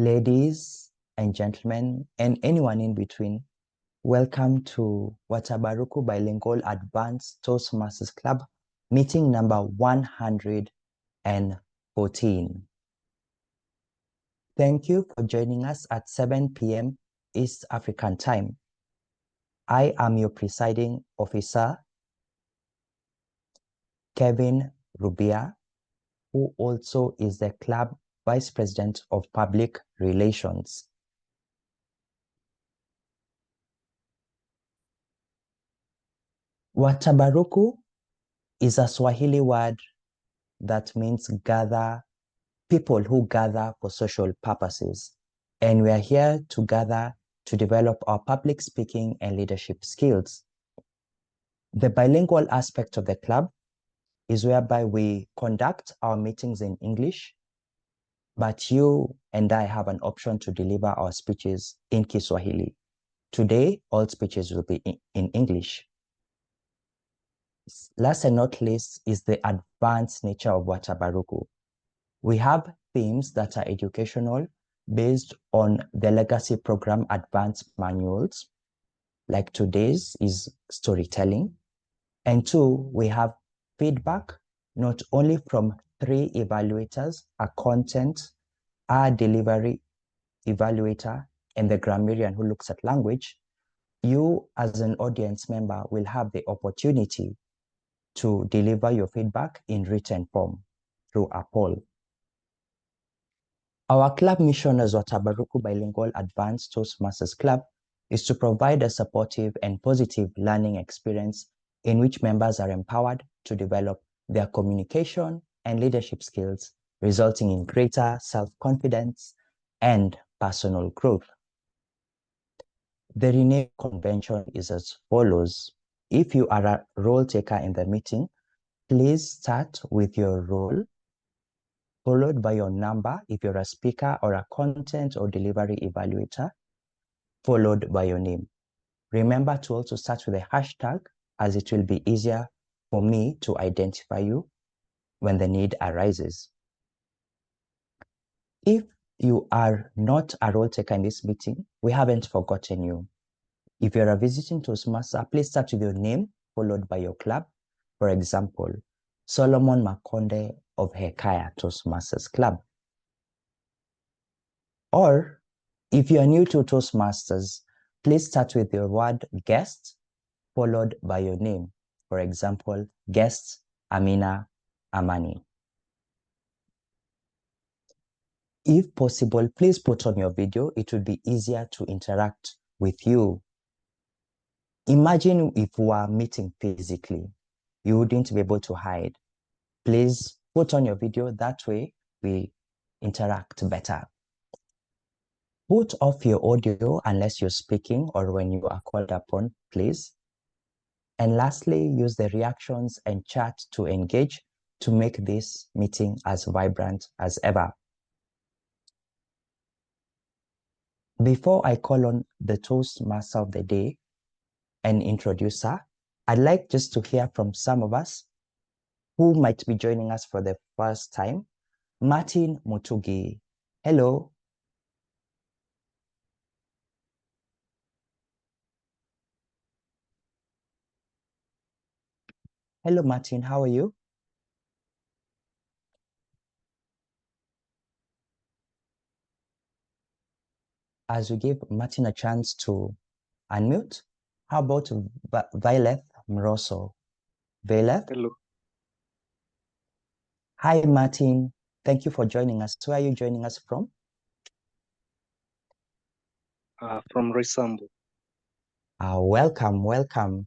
Ladies and gentlemen, and anyone in between, welcome to Watabaruku Bilingual Advanced Toastmasters Club, meeting number 114. Thank you for joining us at 7 p.m. East African Time. I am your presiding officer, Kevin Rubia, who also is the club Vice President of Public Relations. Watabaruku is a Swahili word that means gather, people who gather for social purposes. And we are here to gather to develop our public speaking and leadership skills. The bilingual aspect of the club is whereby we conduct our meetings in English, but you and I have an option to deliver our speeches in Kiswahili. Today, all speeches will be in English. Last and not least is the advanced nature of Watabaruku. We have themes that are educational based on the legacy program advanced manuals, like today's is storytelling. And two, we have feedback, not only from 3 evaluators, a content, a delivery evaluator, and the grammarian who looks at language. You as an audience member will have the opportunity to deliver your feedback in written form through a poll. Our club mission as Watabaruku Bilingual Advanced Toastmasters Club is to provide a supportive and positive learning experience in which members are empowered to develop their communication and leadership skills, resulting in greater self-confidence and personal growth. The rename convention is as follows. If you are a role taker in the meeting, please start with your role, followed by your number if you're a speaker or a content or delivery evaluator, followed by your name. Remember to also start with a hashtag, as it will be easier for me to identify you when the need arises. If you are not a role taker in this meeting, we haven't forgotten you. If you're a visiting Toastmaster, please start with your name, followed by your club. For example, Solomon Makonde of Hekaya Toastmasters Club. Or if you are new to Toastmasters, please start with your word guest, followed by your name. For example, guest Amina Amani. If possible, please put on your video. It would be easier to interact with you. Imagine if we were meeting physically, you wouldn't be able to hide. Please put on your video. That way we interact better. Put off your audio unless you're speaking or when you are called upon, please. And lastly, use the reactions and chat to engage to make this meeting as vibrant as ever. Before I call on the Toastmaster of the day and introduce her, I'd like just to hear from some of us who might be joining us for the first time. Martin Mutugi, hello. Hello, Martin, how are you? As we give Martin a chance to unmute, how about Violet Mroso? Violet? Hello. Hi, Martin. Thank you for joining us. Where are you joining us from? From Resambu. Welcome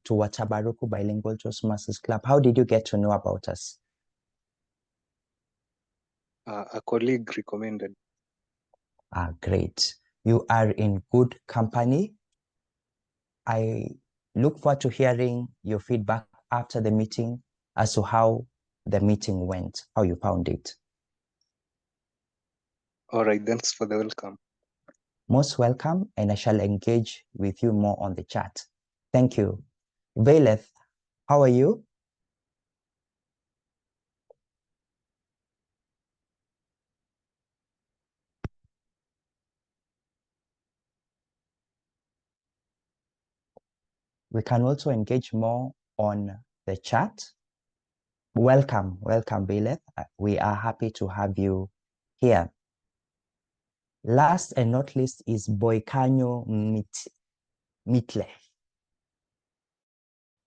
to Watabaruku Bilingual Toastmasters Club. How did you get to know about us? A colleague recommended. Great. You are in good company. I look forward to hearing your feedback after the meeting as to how the meeting went, how you found it. All right, thanks for the welcome. Most welcome, and I shall engage with you more on the chat. Thank you. Vaileth, how are you? We can also engage more on the chat. Welcome, Bileth. We are happy to have you here. Last and not least is Boikanyo Mitle.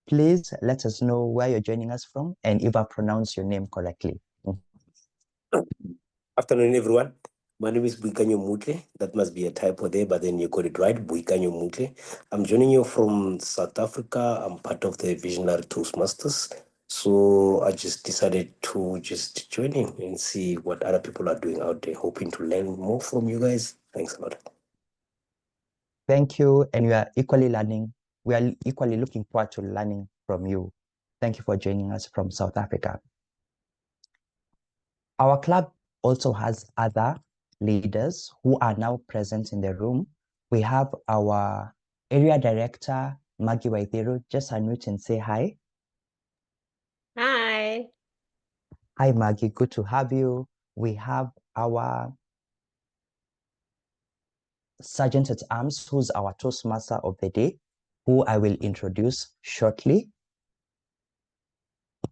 Please let us know where you're joining us from and if I pronounce your name correctly. Afternoon, everyone. My name is Buikanyo Mutle. That must be a typo there, but then you got it right, Buikanyo Mutle. I'm joining you from South Africa. I'm part of the Visionary Toastmasters. So I just decided to just join in and see what other people are doing out there, hoping to learn more from you guys. Thanks a lot. Thank you, and we are equally learning. We are equally looking forward to learning from you. Thank you for joining us from South Africa. Our club also has other leaders who are now present in the room. We have our area director, Maggy Waithiru. Just unmute and say hi. Hi. Hi, Maggy. Good to have you. We have our Sergeant at Arms, who's our Toastmaster of the day, who I will introduce shortly,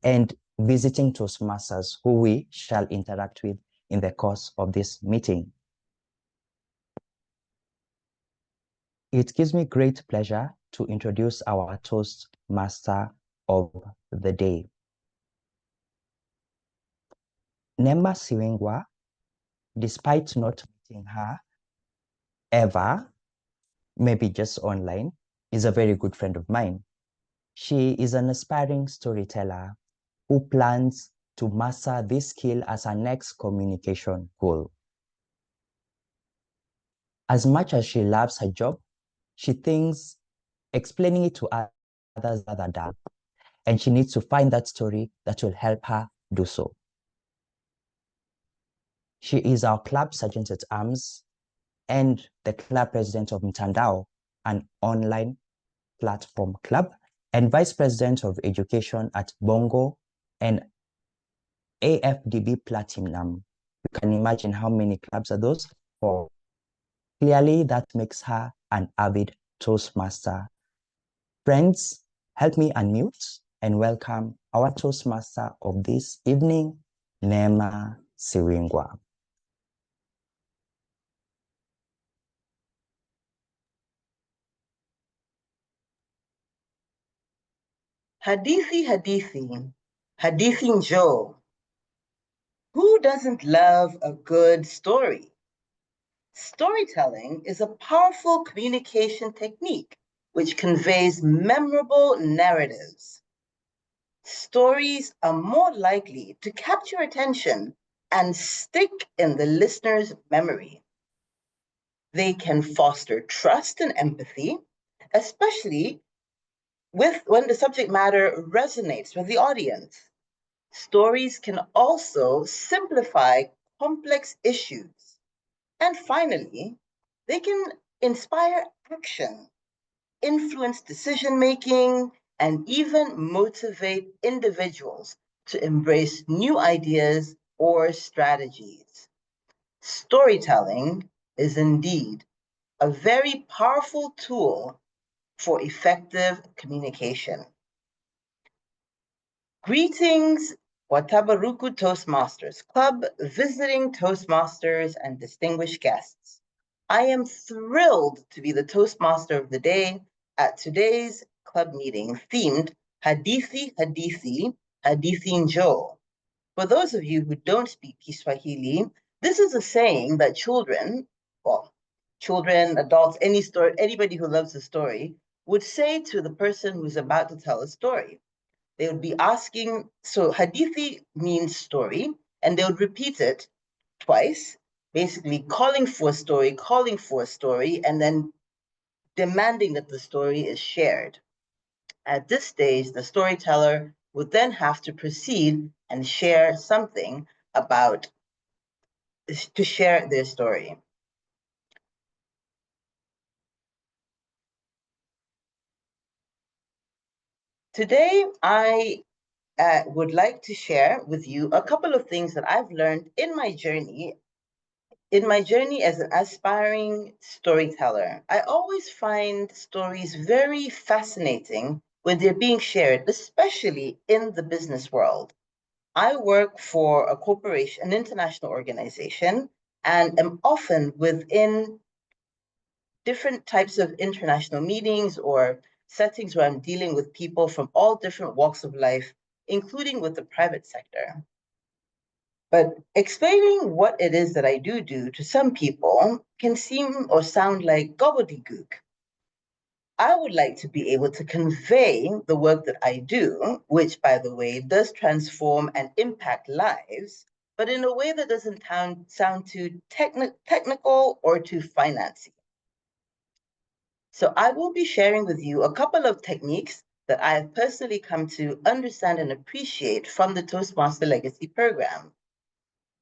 and visiting Toastmasters, who we shall interact with in the course of this meeting. It gives me great pleasure to introduce our Toastmaster of the day. Neema Siwingwa, despite not meeting her ever, maybe just online, is a very good friend of mine. She is an aspiring storyteller who plans to master this skill as her next communication goal. As much as she loves her job, she thinks explaining it to others rather dull, and she needs to find that story that will help her do so. She is our club sergeant at arms and the club president of Mtandao, an online platform club, and vice president of education at Bongo and AFDB Platinum. You can imagine how many clubs are those for. Clearly, that makes her an avid Toastmaster. Friends, help me unmute and welcome our Toastmaster of this evening, Neema Siwingwa. Hadithi, Njue. Who doesn't love a good story? Storytelling is a powerful communication technique which conveys memorable narratives. Stories are more likely to capture attention and stick in the listener's memory. They can foster trust and empathy, especially when the subject matter resonates with the audience. Stories can also simplify complex issues. And finally, they can inspire action, influence decision-making, and even motivate individuals to embrace new ideas or strategies. Storytelling is indeed a very powerful tool for effective communication. Greetings, Watabaruku Toastmasters Club, visiting Toastmasters, and distinguished guests. I am thrilled to be the Toastmaster of the day at today's club meeting themed Hadithi Njue. For those of you who don't speak Kiswahili, this is a saying that children, adults, anybody who loves a story, would say to the person who's about to tell a story. They would be asking, so hadithi means story, and they would repeat it twice, basically calling for a story, and then demanding that the story is shared. At this stage, the storyteller would then have to proceed and share something to share their story. Today, I would like to share with you a couple of things that I've learned in my journey In my journey as an aspiring storyteller, I always find stories very fascinating when they're being shared, especially in the business world. I work for a corporation, an international organization, and am often within different types of international meetings or settings where I'm dealing with people from all different walks of life, including with the private sector. But explaining what it is that I do to some people can seem or sound like gobbledygook. I would like to be able to convey the work that I do, which, by the way, does transform and impact lives, but in a way that doesn't sound too technical or too financy. So I will be sharing with you a couple of techniques that I have personally come to understand and appreciate from the Toastmaster Legacy Program.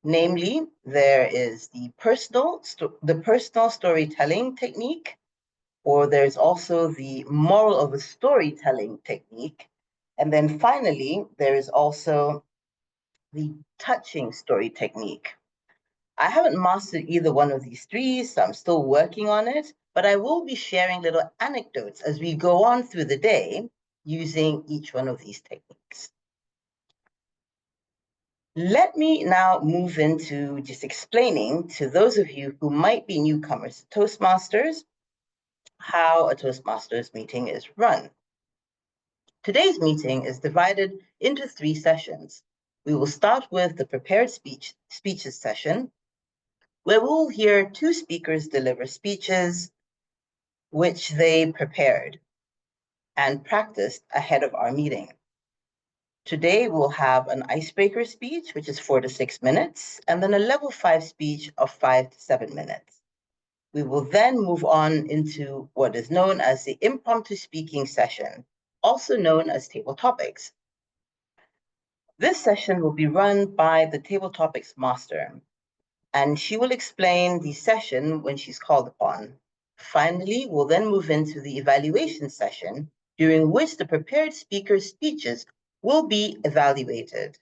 Namely, there is the personal storytelling technique, or there's also the moral of a storytelling technique. And then finally, there is also the touching story technique. I haven't mastered either one of these three, so I'm still working on it, but I will be sharing little anecdotes as we go on through the day using each one of these techniques. Let me now move into just explaining to those of you who might be newcomers to Toastmasters how a Toastmasters meeting is run. Today's meeting is divided into 3 sessions. We will start with the prepared speeches session, where we'll hear 2 speakers deliver speeches which they prepared and practiced ahead of our meeting. Today, we'll have an icebreaker speech, which is 4 to 6 minutes, and then a level 5 speech of 5 to 7 minutes. We will then move on into what is known as the impromptu speaking session, also known as table topics. This session will be run by the table topics master, and she will explain the session when she's called upon. Finally, we'll then move into the evaluation session, during which the prepared speakers' speeches will be evaluated.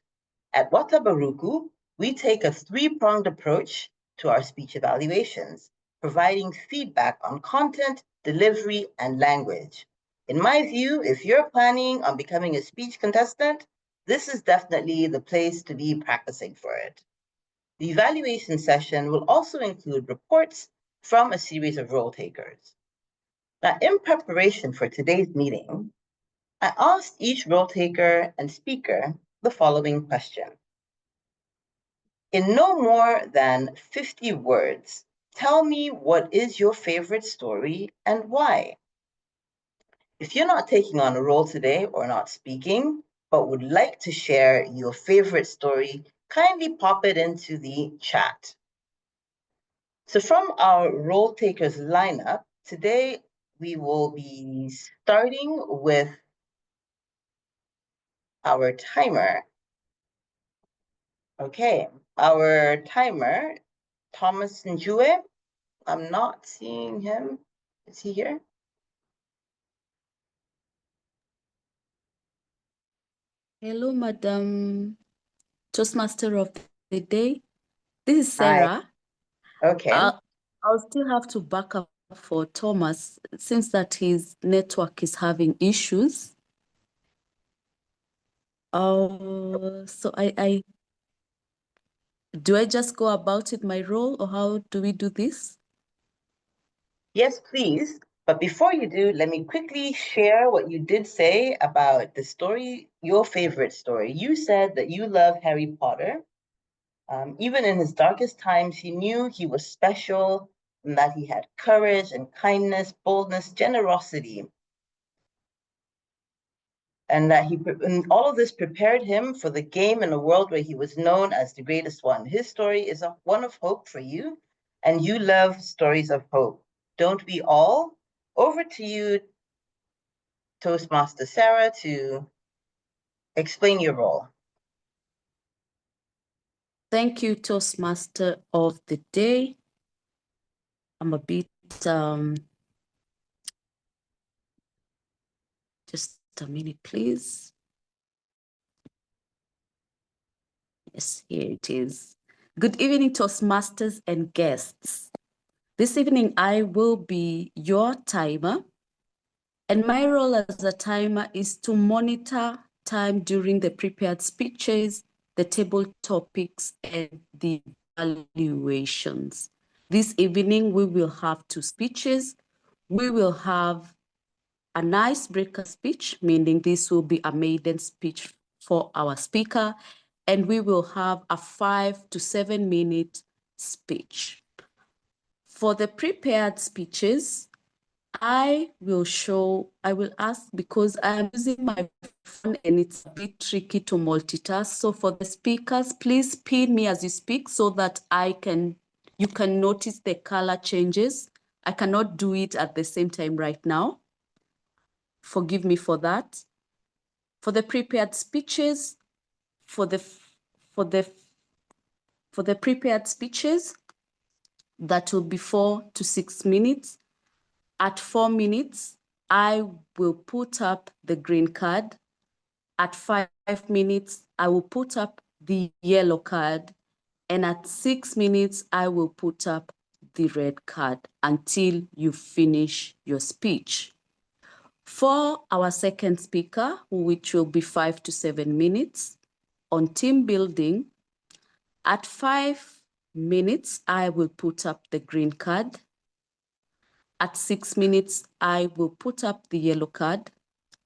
At Watabaruku, we take a 3-pronged approach to our speech evaluations, providing feedback on content, delivery, and language. In my view, if you're planning on becoming a speech contestant, this is definitely the place to be practicing for it. The evaluation session will also include reports from a series of role takers. Now, in preparation for today's meeting, I asked each role taker and speaker the following question. In no more than 50 words, tell me what is your favorite story and why. If you're not taking on a role today or not speaking, but would like to share your favorite story, kindly pop it into the chat. So from our role takers lineup, today we will be starting with our timer. Okay, our timer, Thomas Njue. I'm not seeing him. Is he here? Hello, Madam Toastmaster of the Day. This is Serah. Okay. I'll still have to back up for Thomas since that his network is having issues. So do I just go about it my role, or how do we do this? Yes, please. But before you do, let me quickly share what you did say about the story, your favorite story. You said that you love Harry Potter. Even in his darkest times, he knew he was special and that he had courage and kindness, boldness, generosity. And that and all of this prepared him for the game in a world where he was known as the greatest one. His story is one of hope for you, and you love stories of hope. Don't we all? Over to you, Toastmaster Serah, to explain your role. Thank you, Toastmaster of the Day. I'm a bit, just a minute, please. Yes, here it is. Good evening, Toastmasters and guests. This evening, I will be your timer, and my role as a timer is to monitor time during the prepared speeches, the table topics, and the evaluations. This evening, we will have 2 speeches. We will have an icebreaker speech, meaning this will be a maiden speech for our speaker, and we will have a 5 to 7 minute speech. For the prepared speeches, I will ask, because I am using my phone and it's a bit tricky to multitask. So for the speakers, please pin me as you speak so that you can notice the color changes. I cannot do it at the same time right now. Forgive me for that. For the prepared speeches, for the prepared speeches, that will be 4 to 6 minutes. At 4 minutes, I will put up the green card. At 5 minutes, I will put up the yellow card. And at 6 minutes, I will put up the red card until you finish your speech. For our second speaker, which will be 5 to 7 minutes on team building, at 5 minutes, I will put up the green card. At 6 minutes, I will put up the yellow card.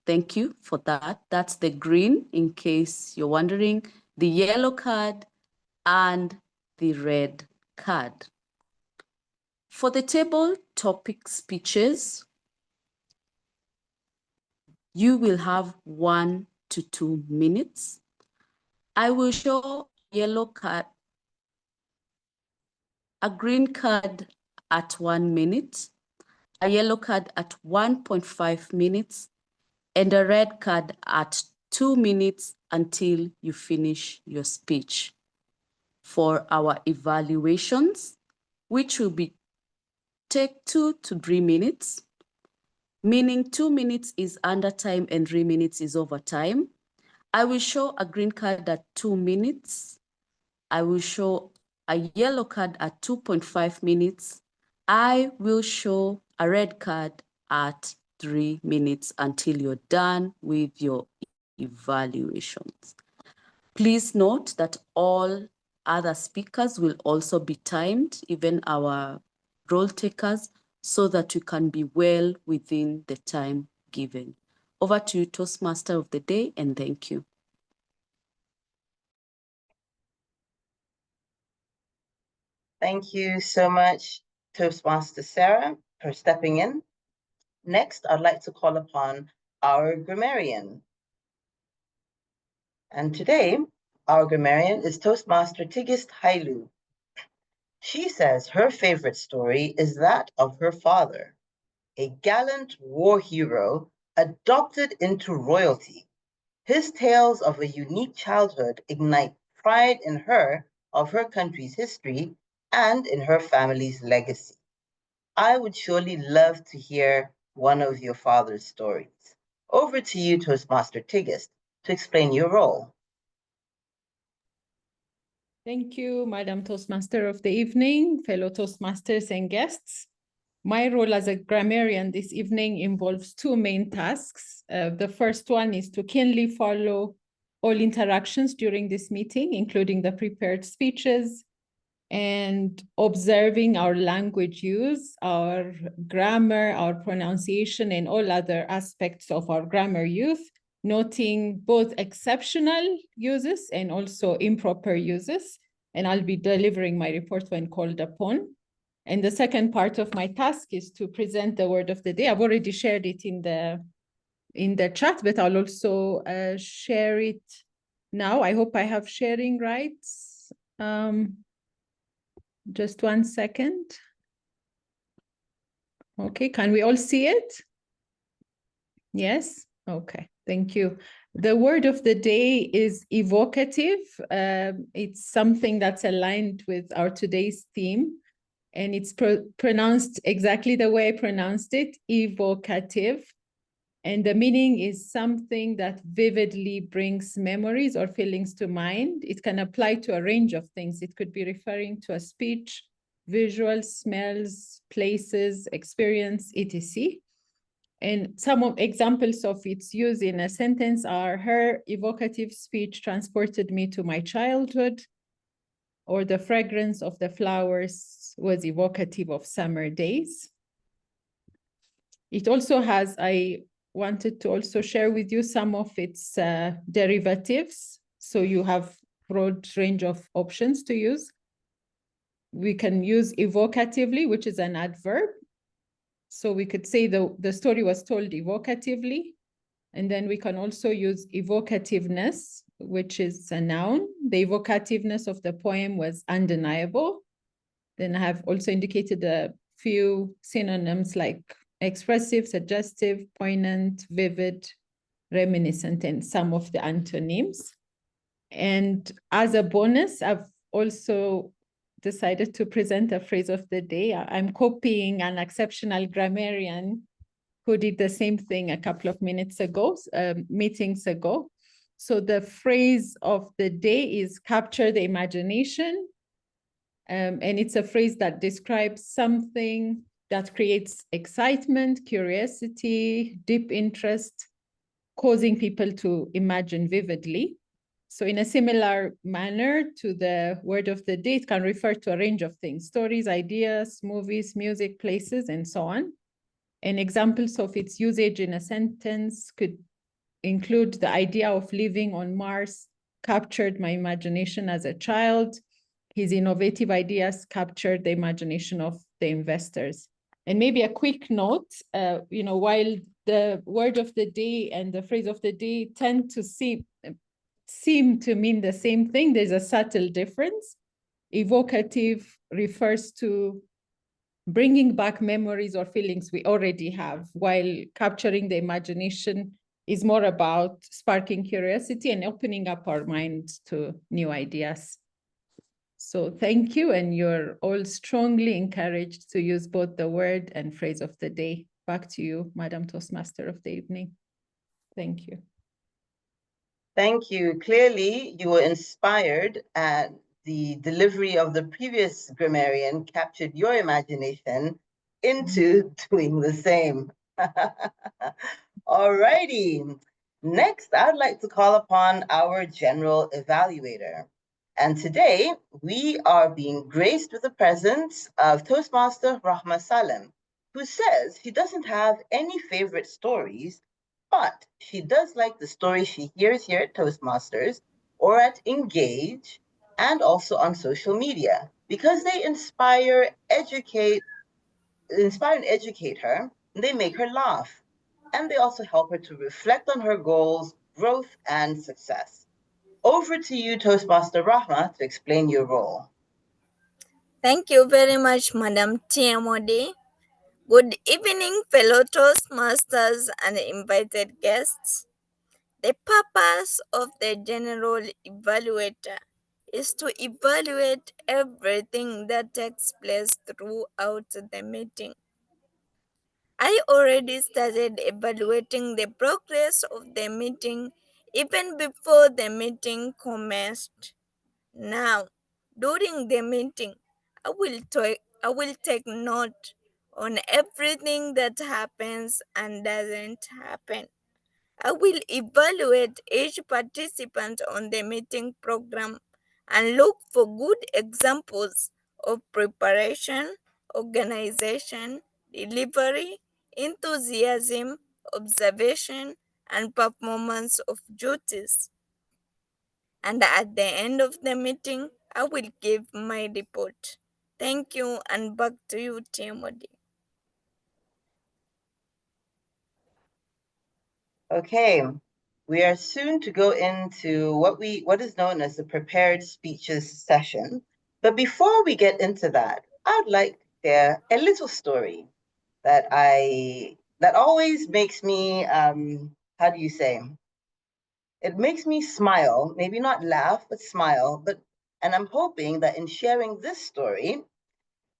Thank you for that. That's the green, in case you're wondering, the yellow card and the red card. For the table topic speeches, you will have 1 to 2 minutes. I will show yellow card, a green card at 1 minute, a yellow card at 1.5 minutes, and a red card at 2 minutes until you finish your speech. For our evaluations, which will take 2 to 3 minutes, meaning 2 minutes is under time and 3 minutes is over time. I will show a green card at 2 minutes. I will show a yellow card at 2.5 minutes. I will show a red card at 3 minutes until you're done with your evaluations. Please note that all other speakers will also be timed, even our role takers, so that you can be well within the time given. Over to you, Toastmaster of the day, and thank you. Thank you so much, Toastmaster Serah, for stepping in. Next, I'd like to call upon our grammarian. And today, our grammarian is Toastmaster Tigist Hailu. She says her favorite story is that of her father, a gallant war hero adopted into royalty. His tales of a unique childhood ignite pride in her of her country's history and in her family's legacy. I would surely love to hear one of your father's stories. Over to you, Toastmaster Tigist, to explain your role. Thank you, Madam Toastmaster of the evening, fellow Toastmasters and guests. My role as a grammarian this evening involves 2 main tasks. The first one is to keenly follow all interactions during this meeting, including the prepared speeches, and observing our language use, our grammar, our pronunciation, and all other aspects of our grammar use, noting both exceptional uses and also improper uses. And I'll be delivering my report when called upon. And the second part of my task is to present the word of the day. I've already shared it in the chat, but I'll also share it now. I hope I have sharing rights. Just 1 second. Okay, can we all see it? Yes? Okay, thank you. The word of the day is evocative. It's something that's aligned with our today's theme, and it's pronounced exactly the way I pronounced it, evocative. And the meaning is something that vividly brings memories or feelings to mind. It can apply to a range of things. It could be referring to a speech, visuals, smells, places, experience, etc. And some of examples of its use in a sentence are: her evocative speech transported me to my childhood, or the fragrance of the flowers was evocative of summer days. It also has, I wanted to also share with you some of its derivatives. So you have broad range of options to use. We can use evocatively, which is an adverb. So we could say the story was told evocatively. And then we can also use evocativeness, which is a noun. The evocativeness of the poem was undeniable. Then I have also indicated a few synonyms like expressive, suggestive, poignant, vivid, reminiscent, and some of the antonyms. And as a bonus, I've also decided to present a phrase of the day. I'm copying an exceptional grammarian who did the same thing a couple of meetings ago. So the phrase of the day is capture the imagination. And it's a phrase that describes something that creates excitement, curiosity, deep interest, causing people to imagine vividly. So in a similar manner to the word of the day, it can refer to a range of things: stories, ideas, movies, music, places, and so on. And examples of its usage in a sentence could include: the idea of living on Mars captured my imagination as a child. His innovative ideas captured the imagination of the investors. And maybe a quick note, while the word of the day and the phrase of the day tend to seem to mean the same thing, there's a subtle difference. Evocative refers to bringing back memories or feelings we already have, while capturing the imagination is more about sparking curiosity and opening up our minds to new ideas. So thank you, and you're all strongly encouraged to use both the word and phrase of the day. Back to you, Madam Toastmaster of the evening. Thank you. Thank you. Clearly, you were inspired, and the delivery of the previous grammarian captured your imagination into doing the same. All righty. Next, I'd like to call upon our general evaluator. And today, we are being graced with the presence of Toastmaster Rahma Salem, who says she doesn't have any favorite stories, but she does like the stories she hears here at Toastmasters or at Engage, and also on social media, because they inspire and educate her, and they make her laugh. And they also help her to reflect on her goals, growth, and success. Over to you, Toastmaster Rahma, to explain your role. Thank you very much, Madam TMOD. Good evening, fellow Toastmasters and invited guests. The purpose of the General Evaluator is to evaluate everything that takes place throughout the meeting. I already started evaluating the progress of the meeting even before the meeting commenced. Now, during the meeting, I will take note on everything that happens and doesn't happen. I will evaluate each participant on the meeting program and look for good examples of preparation, organization, delivery, enthusiasm, observation, and performance of duties. And at the end of the meeting, I will give my report. Thank you, and back to you, Timothy. Okay, we are soon to go into what is known as the prepared speeches session. But before we get into that, I'd like to share a little story that always makes me how do you say? It makes me smile, maybe not laugh, but smile. And I'm hoping that in sharing this story,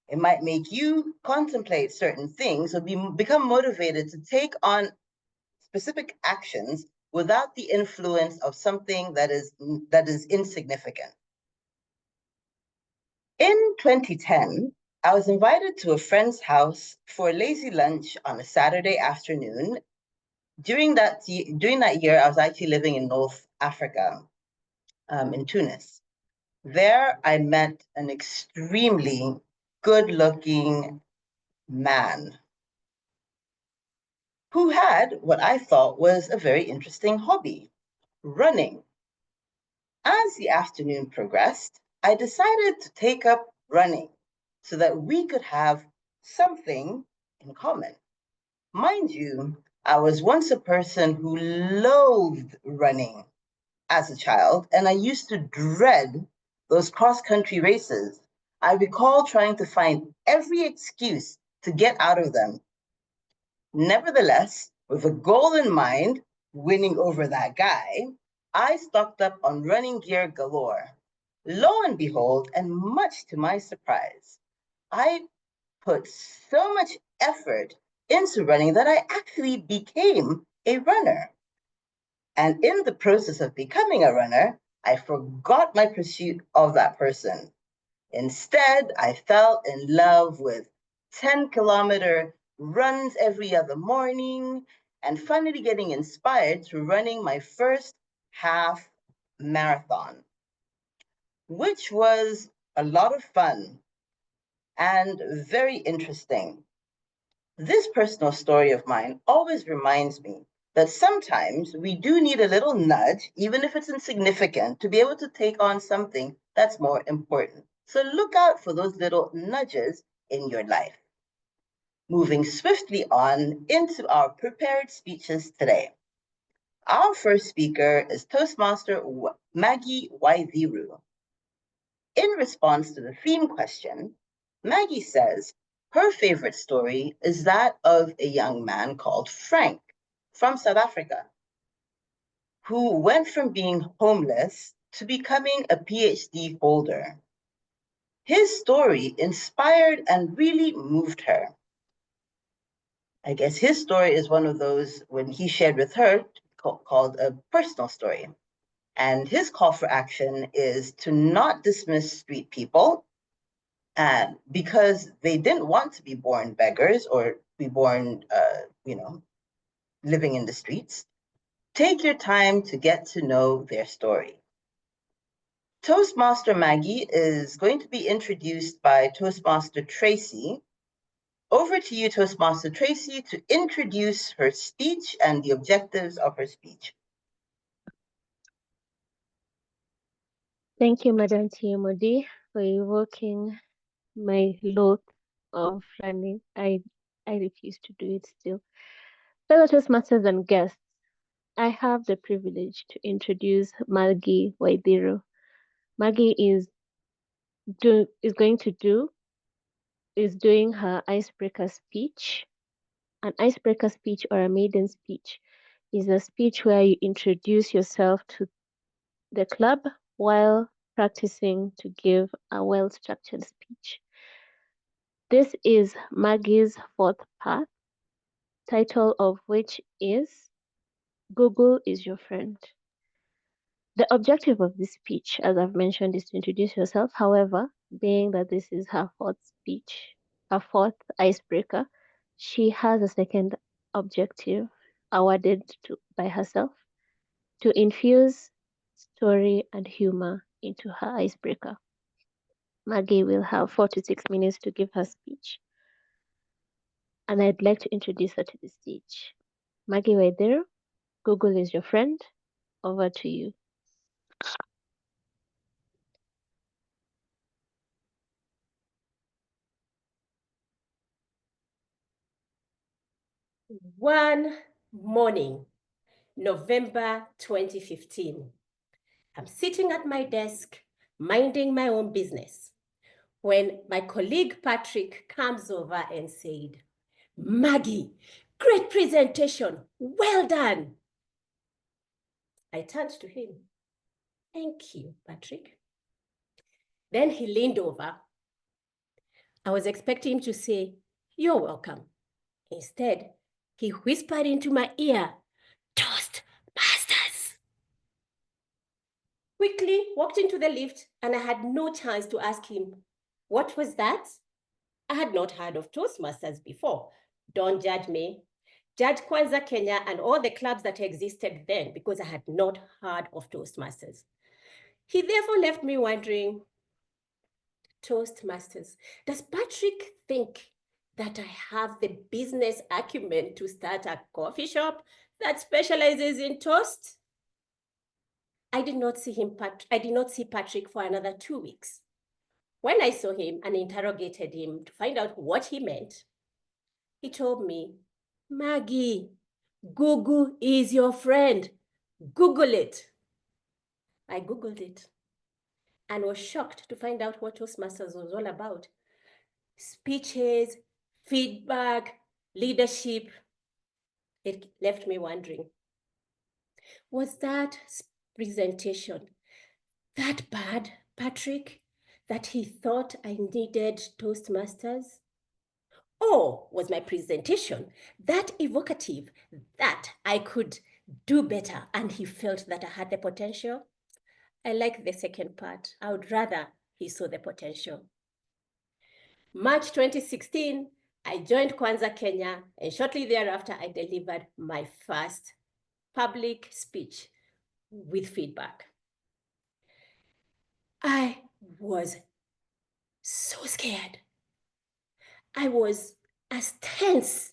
it might make you contemplate certain things or become motivated to take on specific actions without the influence of something that is insignificant. In 2010, I was invited to a friend's house for a lazy lunch on a Saturday afternoon. During that year, I was actually living in North Africa, in Tunis. There, I met an extremely good-looking man who had what I thought was a very interesting hobby, running. As the afternoon progressed, I decided to take up running so that we could have something in common. Mind you, I was once a person who loathed running as a child, and I used to dread those cross-country races. I recall trying to find every excuse to get out of them. Nevertheless, with a goal in mind, winning over that guy, I stocked up on running gear galore. Lo and behold, and much to my surprise, I put so much effort into running that I actually became a runner. And in the process of becoming a runner, I forgot my pursuit of that person. Instead, I fell in love with 10-kilometer runs every other morning, and finally getting inspired to running my first half marathon, which was a lot of fun and very interesting. This personal story of mine always reminds me that sometimes we do need a little nudge, even if it's insignificant, to be able to take on something that's more important. So look out for those little nudges in your life. Moving swiftly on into our prepared speeches today. Our first speaker is Toastmaster Maggy Waithiru. In response to the theme question, Maggy says her favorite story is that of a young man called Frank from South Africa, who went from being homeless to becoming a PhD holder. His story inspired and really moved her. I guess his story is one of those when he shared with her called a personal story. And his call for action is to not dismiss street people because they didn't want to be born beggars or be born, living in the streets. Take your time to get to know their story. Toastmaster Maggy is going to be introduced by Toastmaster Traicy. Over to you, Toastmaster Traicy, to introduce her speech and the objectives of her speech. Thank you, Madam TMOD, for evoking my loathe of running. I refuse to do it still. Fellow Toastmasters and guests, I have the privilege to introduce Maggy Waithiru. Maggy is doing her icebreaker speech. An icebreaker speech or a maiden speech is a speech where you introduce yourself to the club while practicing to give a well-structured speech. This is Maggy's fourth part, title of which is Google is Your Friend. The objective of this speech, as I've mentioned, is to introduce yourself. However, being that this is her fourth speech, her fourth icebreaker, she has a second objective awarded by herself to infuse story and humor into her icebreaker. Maggy will have 4 to 6 minutes to give her speech. And I'd like to introduce her to the stage. Maggy Waithiru, Google is your friend. Over to you. One morning, November 2015, I'm sitting at my desk, minding my own business, when my colleague Patrick comes over and said, "Maggy, great presentation, well done." I turned to him. "Thank you, Patrick." Then he leaned over. I was expecting him to say, "You're welcome." Instead, he whispered into my ear, quickly walked into the lift, and I had no chance to ask him, what was that? I had not heard of Toastmasters before. Don't judge me. Judge Kwanzaa Kenya and all the clubs that existed then, because I had not heard of Toastmasters. He therefore left me wondering, Toastmasters, does Patrick think that I have the business acumen to start a coffee shop that specializes in toast? I did not see Patrick for another 2 weeks. When I saw him and interrogated him to find out what he meant, he told me, Maggie, Google is your friend. Google it. I Googled it and was shocked to find out what Toastmasters was all about. Speeches, feedback, leadership. It left me wondering, was that presentation that bad, Patrick, that he thought I needed Toastmasters? Or was my presentation that evocative that I could do better and he felt that I had the potential? I like the second part. I would rather he saw the potential. March 2016, I joined Kwanzaa Kenya, and shortly thereafter, I delivered my first public speech with feedback. I was so scared. I was as tense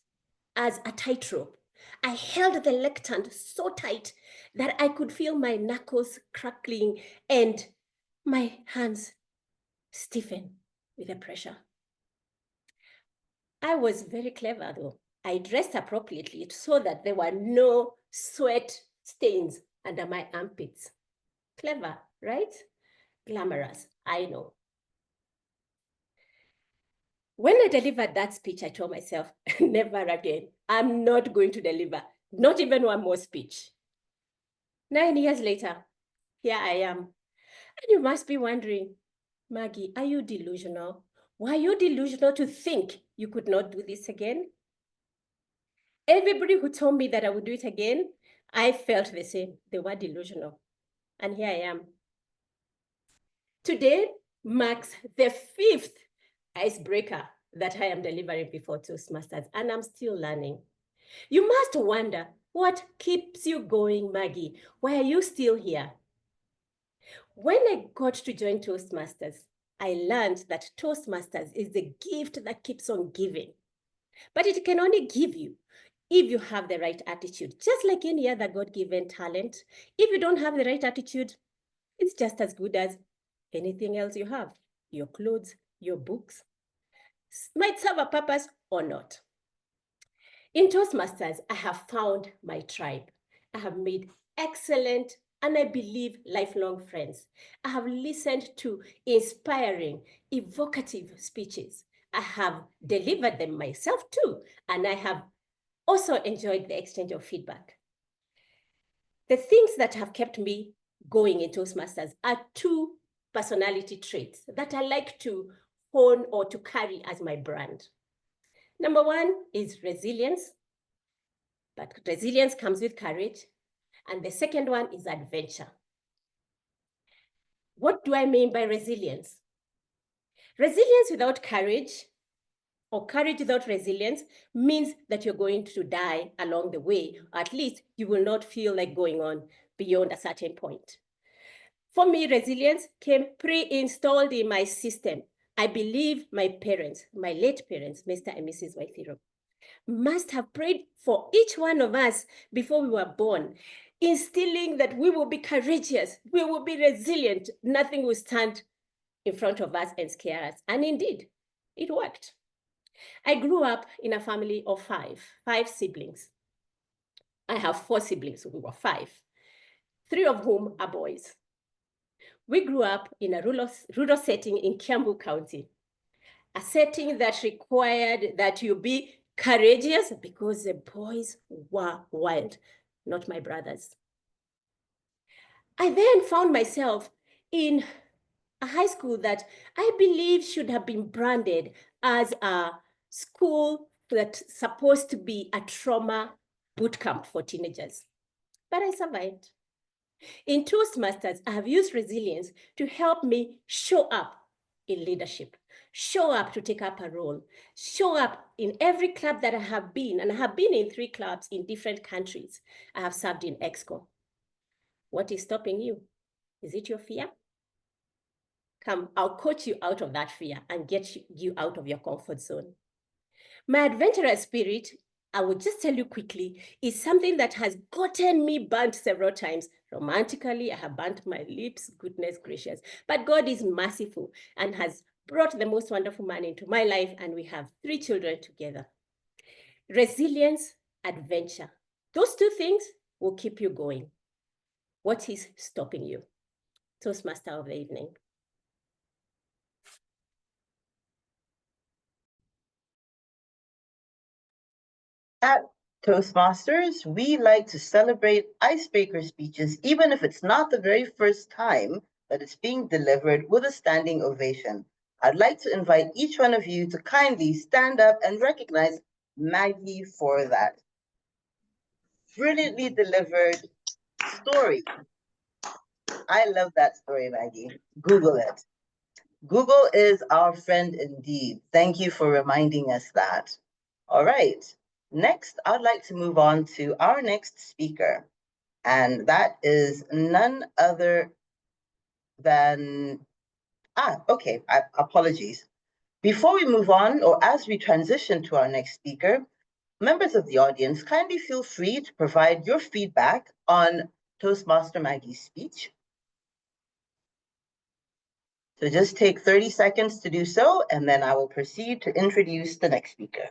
as a tightrope. I held the lectern so tight that I could feel my knuckles crackling and my hands stiffen with the pressure. I was very clever though. I dressed appropriately so that there were no sweat stains under my armpits. Clever, right? Glamorous, I know. When I delivered that speech, I told myself, never again. I'm not going to deliver, not even one more speech. 9 years later, here I am. And you must be wondering, Maggie, are you delusional? Were you delusional to think you could not do this again? Everybody who told me that I would do it again, I felt the same. They were delusional. And here I am. Today marks the 5th icebreaker that I am delivering before Toastmasters, and I'm still learning. You must wonder, what keeps you going, Maggie? Why are you still here? When I got to join Toastmasters, I learned that Toastmasters is the gift that keeps on giving. But it can only give you if you have the right attitude, just like any other God-given talent. If you don't have the right attitude, it's just as good as anything else you have. Your clothes, your books might serve a purpose or not. In Toastmasters, I have found my tribe. I have made excellent and I believe lifelong friends. I have listened to inspiring, evocative speeches. I have delivered them myself too, and I have also enjoyed the exchange of feedback. The things that have kept me going in Toastmasters are 2 personality traits that I like to hone or to carry as my brand. Number 1 is resilience, but resilience comes with courage. And the second one is adventure. What do I mean by resilience? Resilience without courage, or courage without resilience, means that you're going to die along the way. Or at least you will not feel like going on beyond a certain point. For me, resilience came pre-installed in my system. I believe my parents, my late parents, Mr. and Mrs. Waithiru, must have prayed for each one of us before we were born, instilling that we will be courageous, we will be resilient, nothing will stand in front of us and scare us. And indeed, it worked. I grew up in a family of 5 siblings. I have 4 siblings, so we were 5, 3 of whom are boys. We grew up in a rural setting in Kiambu County, a setting that required that you be courageous because the boys were wild, not my brothers. I then found myself in a high school that I believe should have been branded as a school that's supposed to be a trauma boot camp for teenagers. But I survived. In Toastmasters, I have used resilience to help me show up in leadership, show up to take up a role, show up in every club that I have been, and I have been in 3 clubs in different countries. I have served in EXCO. What is stopping you? Is it your fear? Come, I'll coach you out of that fear and get you out of your comfort zone. My adventurous spirit, I will just tell you quickly, is something that has gotten me burnt several times. Romantically, I have burnt my lips, goodness gracious. But God is merciful and has brought the most wonderful man into my life, and we have 3 children together. Resilience, adventure. Those 2 things will keep you going. What is stopping you? Toastmaster of the evening. At Toastmasters, we like to celebrate icebreaker speeches, even if it's not the very first time that it's being delivered with a standing ovation. I'd like to invite each one of you to kindly stand up and recognize Maggy for that brilliantly delivered story. I love that story, Maggy. Google it. Google is our friend indeed. Thank you for reminding us that. All right. Next, I'd like to move on to our next speaker, and that is none other than, apologies. Before we move on, or as we transition to our next speaker, members of the audience, kindly feel free to provide your feedback on Toastmaster Maggy's speech. So just take 30 seconds to do so, and then I will proceed to introduce the next speaker.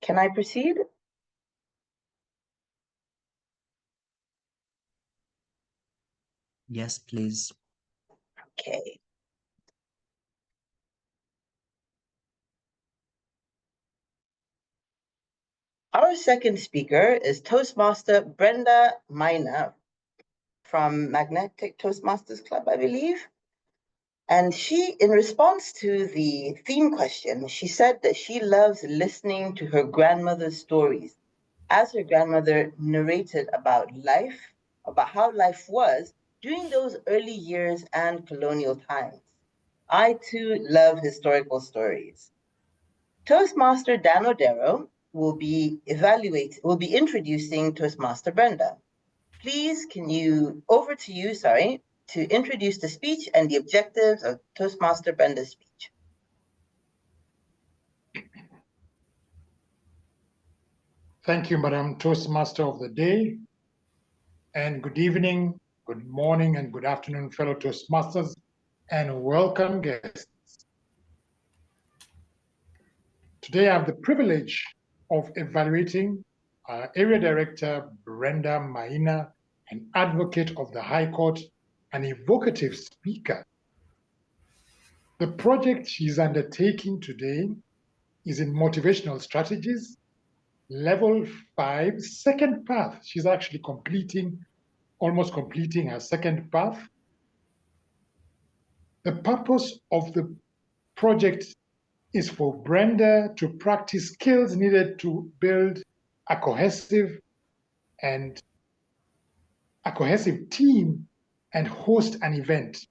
Can I proceed? Yes, please. Okay. Our second speaker is Toastmaster Brenda Maina from Magnetic Toastmasters Club, I believe. And she, in response to the theme question, she said that she loves listening to her grandmother's stories, as her grandmother narrated about life, about how life was during those early years and colonial times. I too love historical stories. Toastmaster Dan Odero will be introducing Toastmaster Brenda. Please, over to you, to introduce the speech and the objectives of Toastmaster Brenda's speech. Thank you, Madam Toastmaster of the day. And good evening, good morning, and good afternoon, fellow Toastmasters, and welcome guests. Today, I have the privilege of evaluating our Area Director, Brenda Maina, an advocate of the High Court, an evocative speaker. The project she's undertaking today is in motivational strategies, level 5, second path. She's actually almost completing her second path. The purpose of the project is for Brenda to practice skills needed to build a cohesive team and host an event.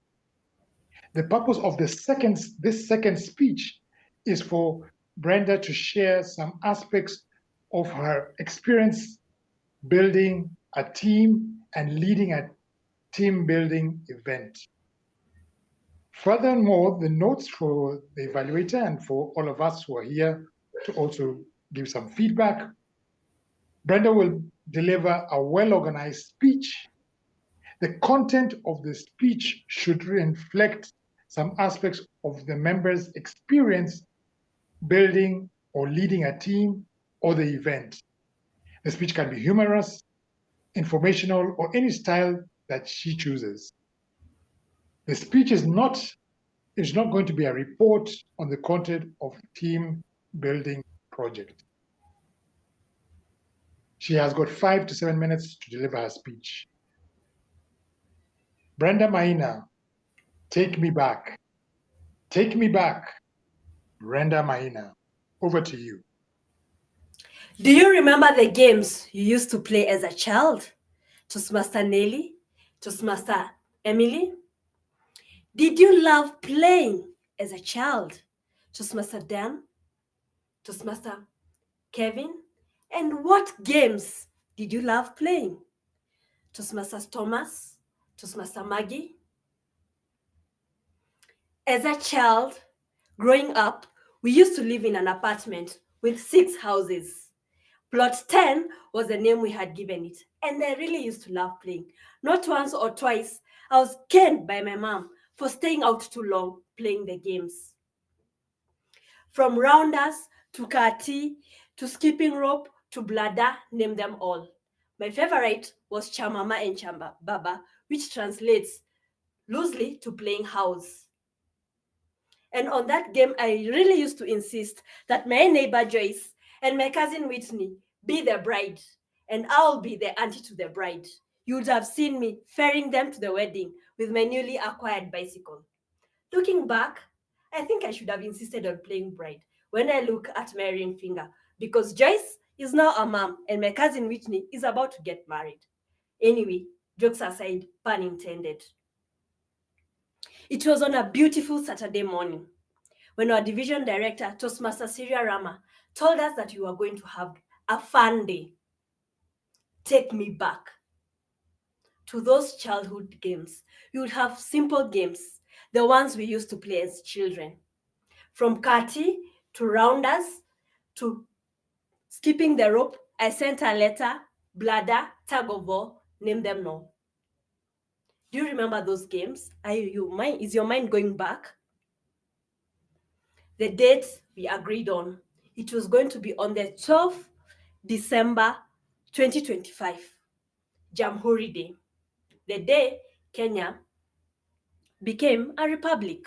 The purpose of this second speech is for Brenda to share some aspects of her experience building a team and leading a team building event. Furthermore, the notes for the evaluator and for all of us who are here to also give some feedback, Brenda will deliver a well-organized speech. The content of the speech should reflect some aspects of the member's experience building or leading a team or the event. The speech can be humorous, informational, or any style that she chooses. The speech is not going to be a report on the content of the team building project. She has got 5 to 7 minutes to deliver her speech. Brenda Maina, take me back. Take me back. Brenda Maina, over to you. Do you remember the games you used to play as a child? Toastmaster Nellie? Toastmaster Emily? Did you love playing as a child? Toastmaster Dan? Toastmaster Kevin? And what games did you love playing? Toastmaster Thomas? Toastmaster Maggy? As a child, growing up, we used to live in an apartment with 6 houses. Plot 10 was the name we had given it, and I really used to love playing. Not once or twice, I was canned by my mom for staying out too long playing the games. From rounders to kati to skipping rope to bladder, name them all. My favorite was chamama and chamba baba, which translates loosely to playing house. And on that game, I really used to insist that my neighbor Joyce and my cousin Whitney be the bride, and I'll be the auntie to the bride. You would have seen me ferrying them to the wedding with my newly acquired bicycle. Looking back, I think I should have insisted on playing bride when I look at my ring finger, because Joyce is now a mom and my cousin Whitney is about to get married. Anyway, jokes aside, pun intended. It was on a beautiful Saturday morning when our division director, Toastmaster Serah Rahma, told us that we were going to have a fun day. Take me back to those childhood games. We would have simple games, the ones we used to play as children. From kati to rounders to skipping the rope, I sent a letter, bladder, tug of war, name them no. Do you remember those games? Is your mind going back? The date we agreed on, it was going to be on the 12th December 2025, Jamhuri Day, the day Kenya became a republic.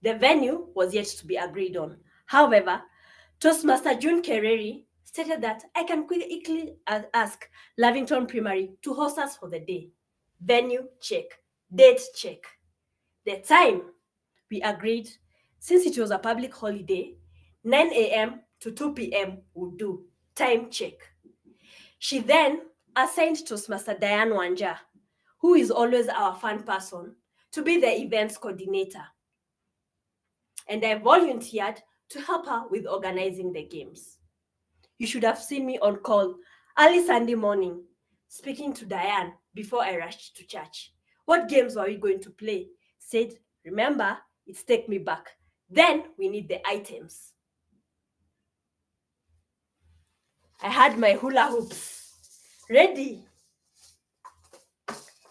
The venue was yet to be agreed on. However, Toastmaster June Kereri stated that I can quickly ask Lavington Primary to host us for the day. Venue check, date check. The time we agreed, since it was a public holiday, 9 a.m. to 2 p.m. would do. Time check. She then assigned Toastmaster Diane Wanja, who is always our fun person, to be the events coordinator. And I volunteered to help her with organizing the games. You should have seen me on call early Sunday morning, speaking to Diane before I rushed to church. What games were we going to play? Said, remember, it's take me back. Then we need the items. I had my hula hoops ready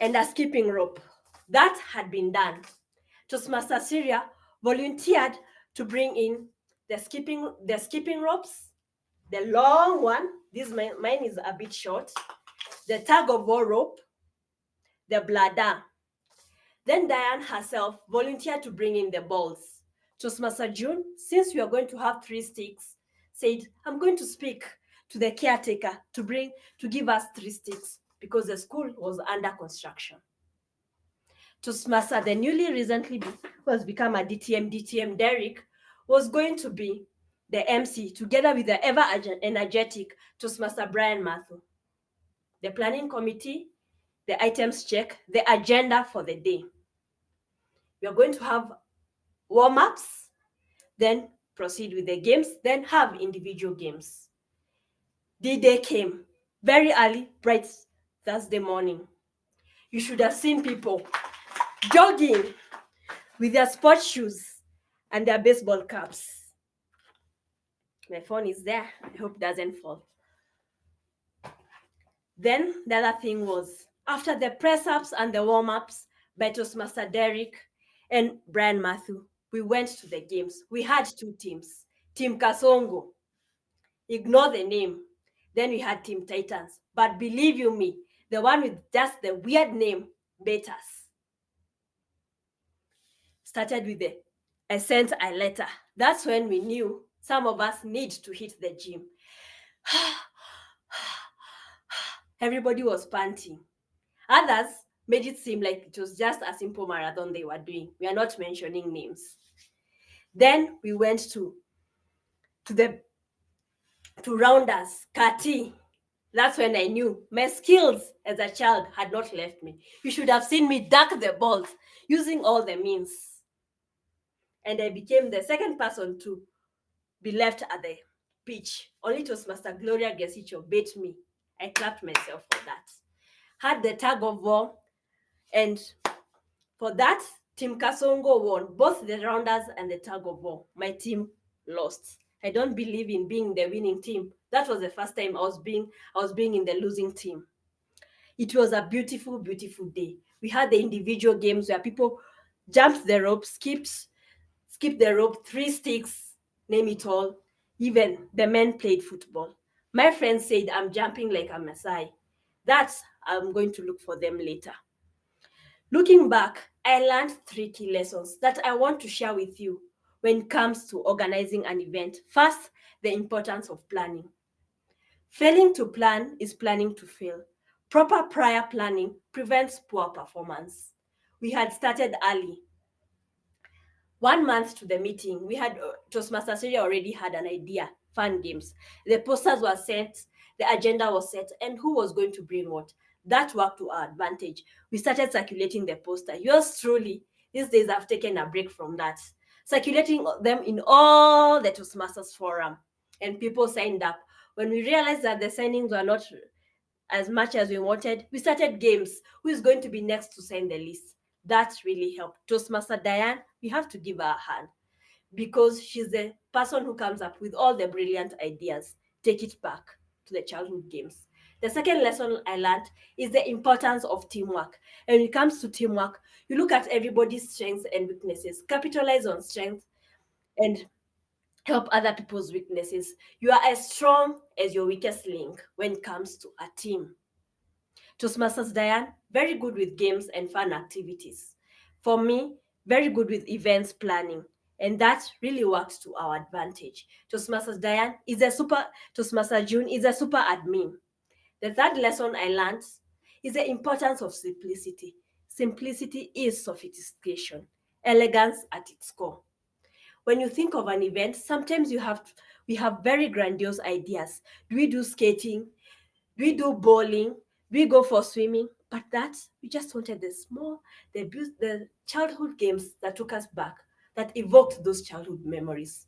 and a skipping rope. That had been done. Toastmaster Serah volunteered to bring in the skipping ropes, the long one. Mine is a bit short. The tug of war rope, the bladder. Then Diane herself volunteered to bring in the balls. Toastmaster June, since we are going to have 3 sticks, said, I'm going to speak to the caretaker to give us 3 sticks because the school was under construction. Toastmaster, the newly recently was become a DTM Derek, was going to be the MC together with the ever energetic Toastmaster Brian Matthew. The planning committee, the items check, the agenda for the day. We are going to have warm-ups, then proceed with the games, then have individual games. The day came very early, bright Thursday morning. You should have seen people jogging with their sports shoes and their baseball caps. My phone is there. I hope it doesn't fall. Then the other thing was, after the press-ups and the warm-ups by Toastmaster Derek and Brian Matthew, we went to the games. We had 2 teams. Team Kasongo. Ignore the name. Then we had Team Titans. But believe you me, the one with just the weird name beat us. Started with I sent a letter. That's when we knew some of us need to hit the gym. Everybody was panting. Others made it seem like it was just a simple marathon they were doing. We are not mentioning names. Then we went to rounders, Kati. That's when I knew my skills as a child had not left me. You should have seen me duck the balls using all the means. And I became the second person to be left at the pitch. Only Toastmaster Gloria Gesicho beat me. I clapped myself for that. Had the tug of war, and for that, Team Kasongo won both the rounders and the tug of war. My team lost. I don't believe in being the winning team. That was the first time I was being in the losing team. It was a beautiful, beautiful day. We had the individual games where people jumped the rope, skipped the rope, 3 sticks, name it all. Even the men played football. My friend said I'm jumping like a Maasai. That's I'm going to look for them later. Looking back, I learned 3 key lessons that I want to share with you when it comes to organizing an event. First, the importance of planning. Failing to plan is planning to fail. Proper prior planning prevents poor performance. We had started early. 1 month to the meeting, we had Toastmaster Serah already had an idea, fun games. The posters were set, the agenda was set, and who was going to bring what. That worked to our advantage. We started circulating the poster. Yours truly, these days I've taken a break from that. Circulating them in all the Toastmasters forum, and people signed up. When we realized that the signings were not as much as we wanted, we started games. Who is going to be next to sign the list? That really helped. Toastmaster Diane, we have to give her a hand because she's the person who comes up with all the brilliant ideas. Take it back to the childhood games. The second lesson I learned is the importance of teamwork. And when it comes to teamwork, you look at everybody's strengths and weaknesses, capitalize on strengths, and help other people's weaknesses. You are as strong as your weakest link when it comes to a team. Toastmasters Diane, very good with games and fun activities. For me, very good with events planning. And that really works to our advantage. Toastmasters Diane is a super, Toastmaster June is a super admin. The third lesson I learned is the importance of simplicity. Simplicity is sophistication, elegance at its core. When you think of an event, sometimes we have very grandiose ideas. Do we do skating? Do we do bowling? Do we go for swimming? But that we just wanted the childhood games that took us back, that evoked those childhood memories.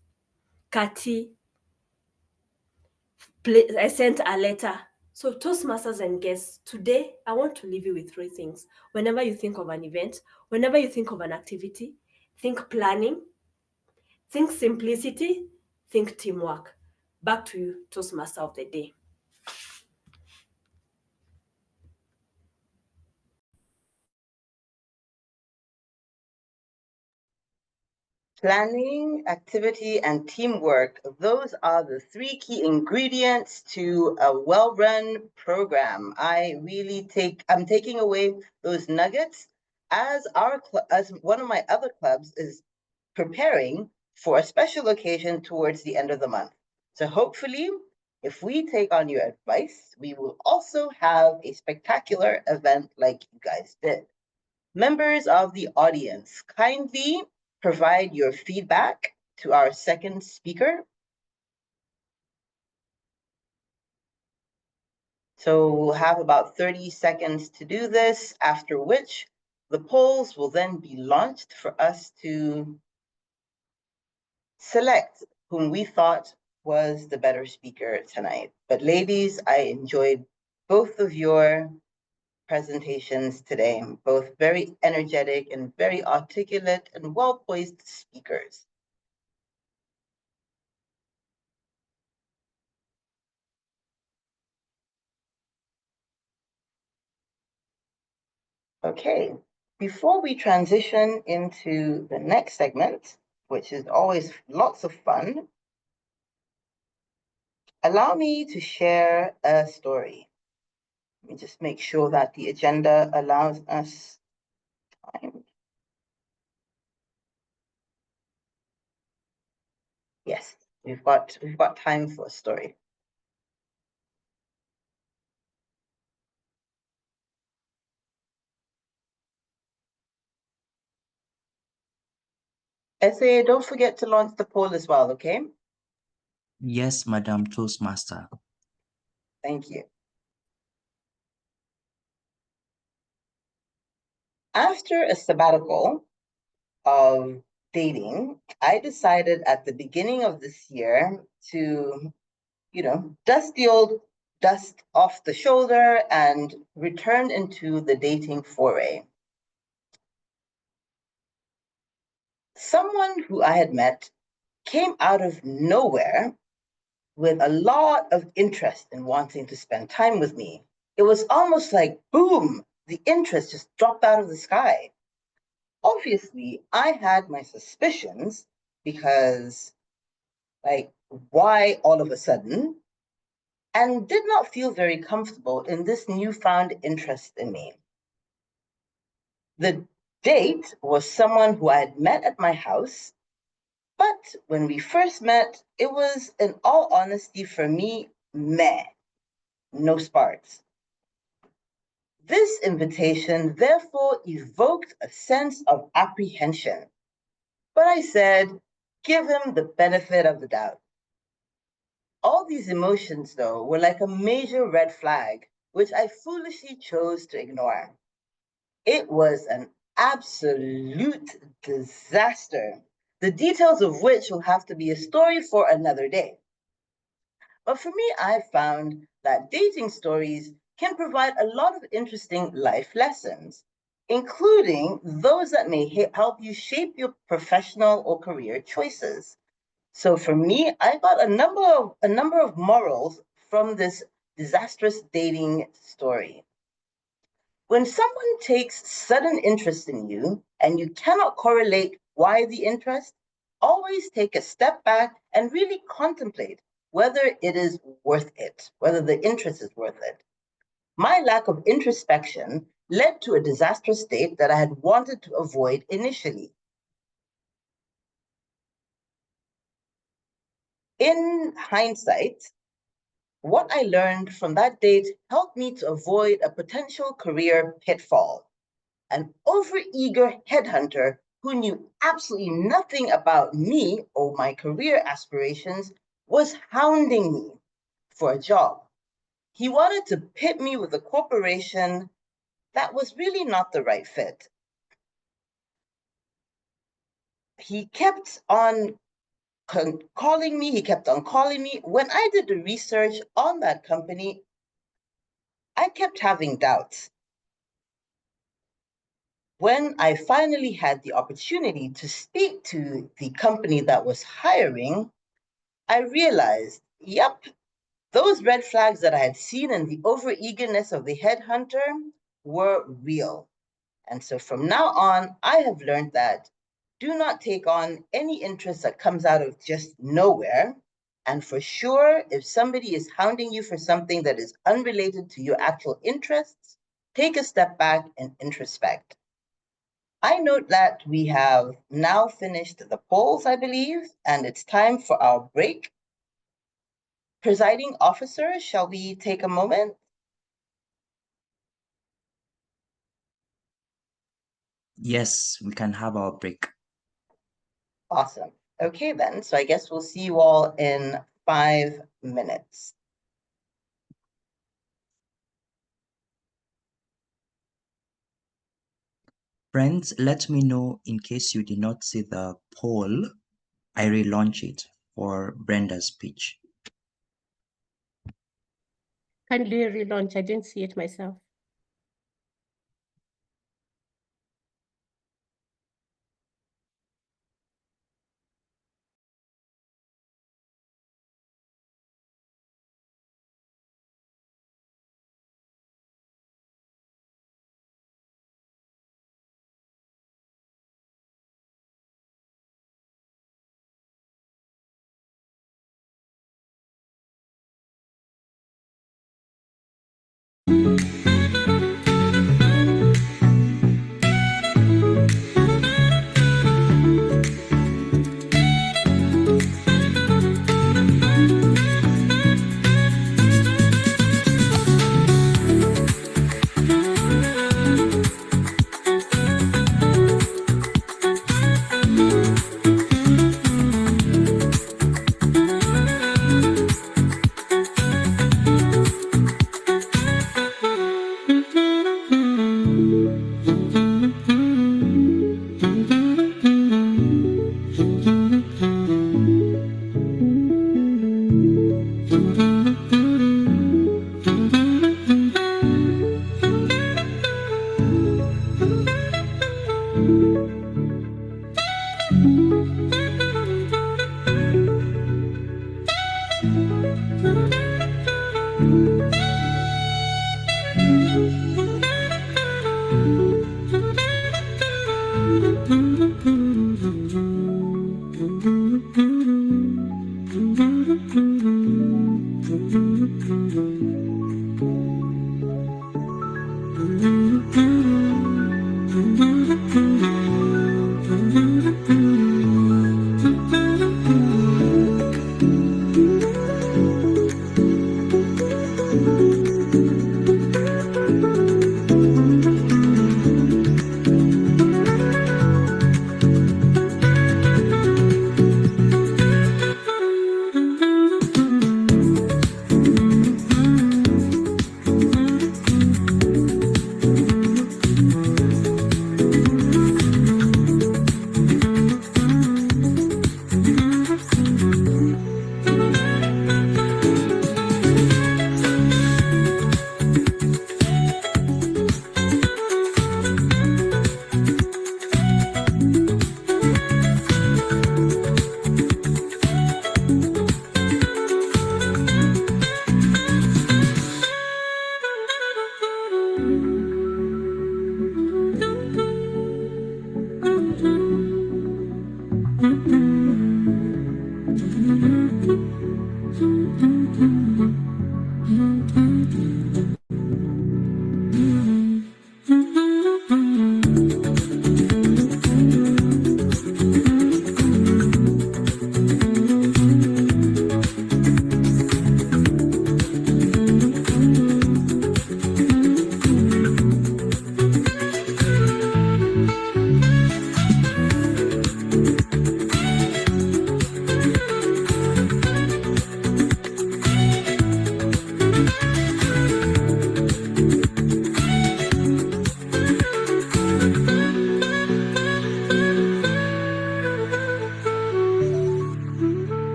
Kati, I sent a letter. So Toastmasters and guests, today I want to leave you with 3 things. Whenever you think of an event, whenever you think of an activity, think planning, think simplicity, think teamwork. Back to you, Toastmaster of the day. Planning, activity, and teamwork. Those are the 3 key ingredients to a well-run program. I'm taking away those nuggets as one of my other clubs is preparing for a special occasion towards the end of the month. So hopefully, if we take on your advice, we will also have a spectacular event like you guys did. Members of the audience, kindly provide your feedback to our second speaker. So we'll have about 30 seconds to do this, after which the polls will then be launched for us to select whom we thought was the better speaker tonight. But ladies, I enjoyed both of your presentations today, both very energetic and very articulate and well-poised speakers. Okay, before we transition into the next segment, which is always lots of fun, allow me to share a story. Let me just make sure that the agenda allows us time. Yes, we've got time for a story. SA, don't forget to launch the poll as well, okay? Yes, Madam Toastmaster. Thank you. After a sabbatical of dating, I decided at the beginning of this year to, dust the old dust off the shoulder and return into the dating foray. Someone who I had met came out of nowhere with a lot of interest in wanting to spend time with me. It was almost like, boom, the interest just dropped out of the sky. Obviously, I had my suspicions because, why all of a sudden? And did not feel very comfortable in this newfound interest in me. The date was someone who I had met at my house, but when we first met, it was, in all honesty, for me, meh, no sparks. This invitation therefore evoked a sense of apprehension, but I said, give him the benefit of the doubt. All these emotions, though, were like a major red flag, which I foolishly chose to ignore. It was an absolute disaster, the details of which will have to be a story for another day. But for me, I found that dating stories can provide a lot of interesting life lessons, including those that may help you shape your professional or career choices. So for me, I got a number of morals from this disastrous dating story. When someone takes sudden interest in you and you cannot correlate why the interest, always take a step back and really contemplate whether it is worth it, whether the interest is worth it. My lack of introspection led to a disastrous state that I had wanted to avoid initially. In hindsight, what I learned from that date helped me to avoid a potential career pitfall. An overeager headhunter who knew absolutely nothing about me or my career aspirations was hounding me for a job. He wanted to pit me with a corporation that was really not the right fit. He kept on calling me. When I did the research on that company, I kept having doubts. When I finally had the opportunity to speak to the company that was hiring, I realized, yep, those red flags that I had seen in the overeagerness of the headhunter were real. And so from now on, I have learned that do not take on any interest that comes out of just nowhere. And for sure, if somebody is hounding you for something that is unrelated to your actual interests, take a step back and introspect. I note that we have now finished the polls, I believe, and it's time for our break. Presiding officer, shall we take a moment? Yes, we can have our break. Awesome. Okay then, so I guess we'll see you all in 5 minutes. Friends, let me know in case you did not see the poll. I relaunch it for Brenda's speech. Kindly relaunch. I didn't see it myself.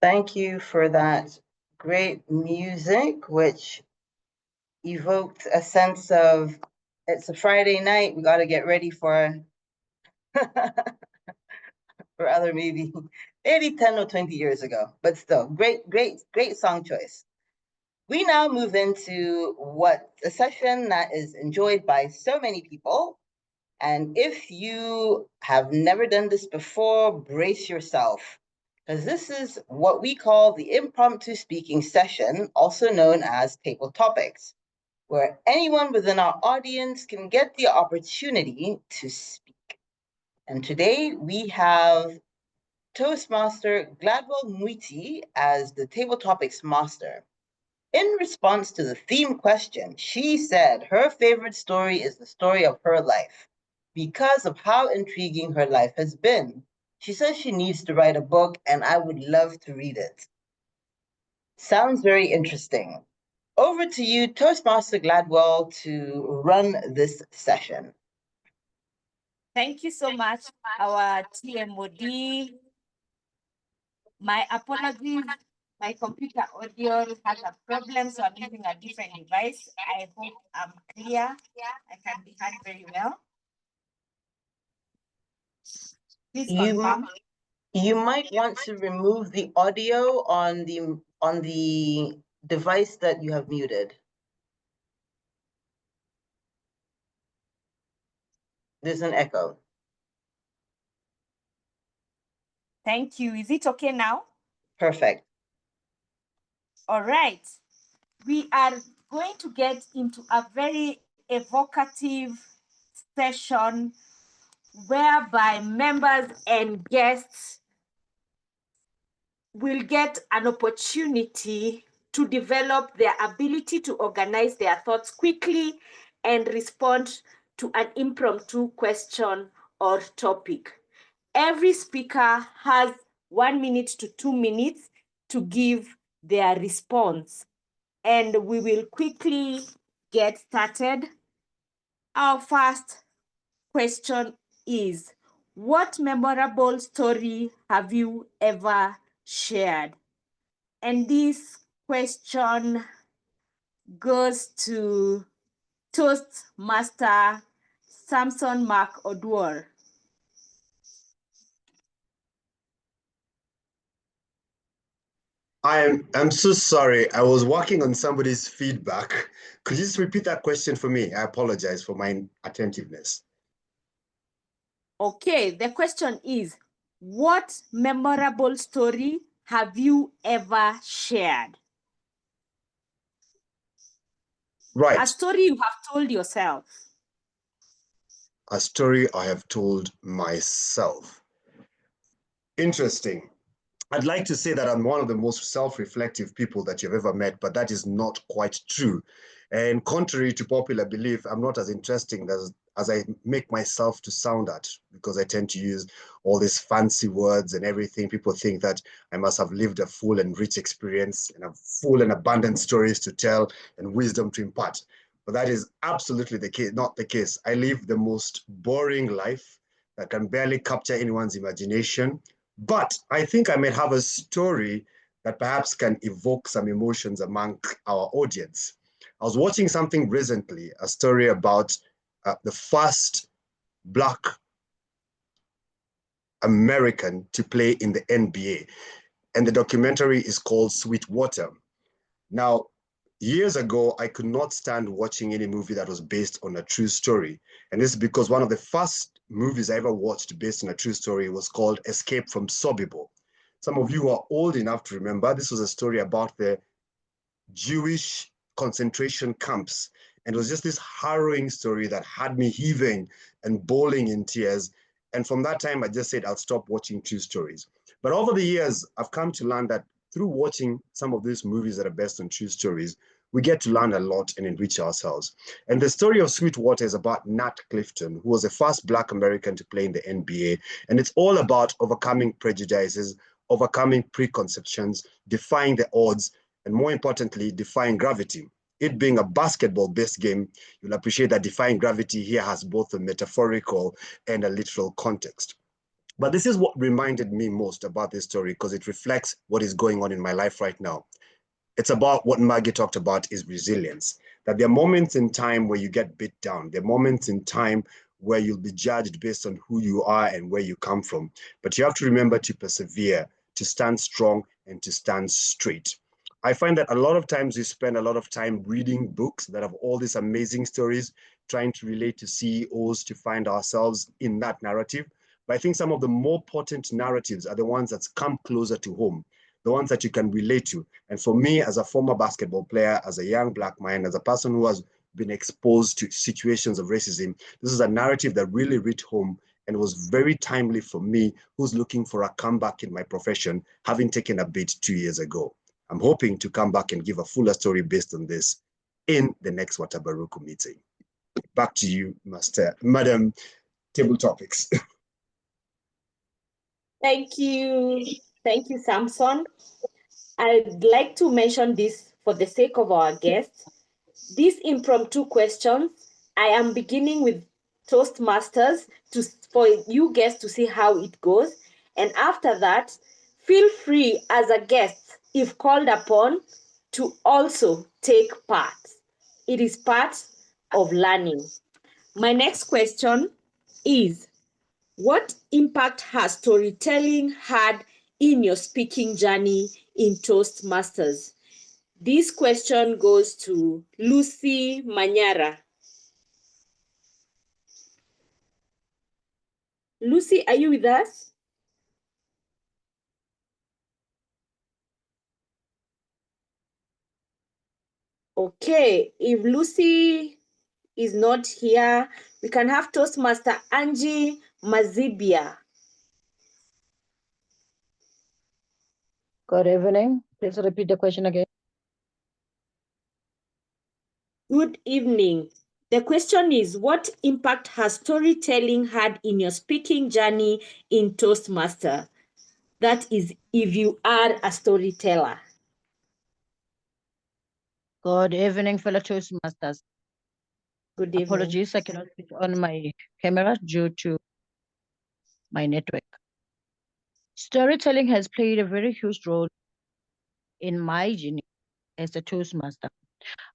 Thank you for that great music, which evoked a sense of, it's a Friday night, we got to get ready for, for other maybe 10 or 20 years ago, but still, great song choice. We now move into a session that is enjoyed by so many people, And if you have never done this before, brace yourself, because this is what we call the impromptu speaking session, also known as table topics, where anyone within our audience can get the opportunity to speak. And today we have Toastmaster Gladwell Mwiti as the table topics master. In response to the theme question, she said her favorite story is the story of her life because of how intriguing her life has been. She says she needs to write a book, and I would love to read it. Sounds very interesting. Over to you, Toastmaster Gladwell, to run this session. Thank you so much, our TMOD. My apologies, my computer audio has a problem, so I'm using a different device. I hope I'm clear. I can be heard very well. Please confirm. You might want to remove the audio on the device that you have muted. There's an echo. Thank you. Is it okay now? Perfect. All right. We are going to get into a very evocative session whereby members and guests will get an opportunity to develop their ability to organize their thoughts quickly and respond to an impromptu question or topic. Every speaker has 1 minute to 2 minutes to give their response, and we will quickly get started. Our first question is, what memorable story have you ever shared? And this question goes to Toastmaster Samson Mark Odero. I'm so sorry. I was working on somebody's feedback. Could you just repeat that question for me? I apologize for my attentiveness. Okay, the question is, what memorable story have you ever shared? Right. A story you have told yourself. A story I have told myself. Interesting. I'd like to say that I'm one of the most self-reflective people that you've ever met, but that is not quite true. And contrary to popular belief, I'm not as interesting as I make myself to sound at, because I tend to use all these fancy words and everything. People think that I must have lived a full and rich experience and have full and abundant stories to tell and wisdom to impart. But that is absolutely the case, not the case. I live the most boring life that can barely capture anyone's imagination. But I think I may have a story that perhaps can evoke some emotions among our audience. I was watching something recently, a story about the first Black American to play in the NBA. And the documentary is called Sweetwater. Now, years ago, I could not stand watching any movie that was based on a true story. And this is because one of the first movies I ever watched based on a true story was called Escape from Sobibor. Some of you are old enough to remember this was a story about the Jewish concentration camps. And it was just this harrowing story that had me heaving and bawling in tears. And from that time, I just said, I'll stop watching true stories. But over the years, I've come to learn that through watching some of these movies that are based on true stories, we get to learn a lot and enrich ourselves. And the story of Sweetwater is about Nat Clifton, who was the first Black American to play in the NBA. And it's all about overcoming prejudices, overcoming preconceptions, defying the odds, and more importantly, defying gravity. It being a basketball-based game, you'll appreciate that defying gravity here has both a metaphorical and a literal context. But this is what reminded me most about this story, because it reflects what is going on in my life right now. It's about what Maggy talked about, is resilience. That there are moments in time where you get beat down. There are moments in time where you'll be judged based on who you are and where you come from. But you have to remember to persevere, to stand strong, and to stand straight. I find that a lot of times we spend a lot of time reading books that have all these amazing stories, trying to relate to CEOs to find ourselves in that narrative. But I think some of the more potent narratives are the ones that come closer to home, the ones that you can relate to. And for me, as a former basketball player, as a young Black man, as a person who has been exposed to situations of racism, this is a narrative that really hit home and was very timely for me, who's looking for a comeback in my profession, having taken a bid 2 years ago. I'm hoping to come back and give a fuller story based on this in the next Watabaruku meeting. Back to you, Madam Table Topics. Thank you. Thank you, Samson. I'd like to mention this for the sake of our guests. These impromptu questions, I am beginning with Toastmasters for you guests to see how it goes. And after that, feel free as a guest, if called upon, to also take part. It is part of learning. My next question is, what impact has storytelling had in your speaking journey in Toastmasters? This question goes to Lucy Manyara. Lucy, are you with us? Okay, if Lucy is not here, we can have Toastmaster Angie Mazibia. Good evening. Please repeat the question again. Good evening. The question is, what impact has storytelling had in your speaking journey in Toastmaster? That is, if you are a storyteller. Good evening, fellow Toastmasters. Good evening. Apologies, I cannot switch on my camera due to my network. Storytelling has played a very huge role in my journey as a Toastmaster.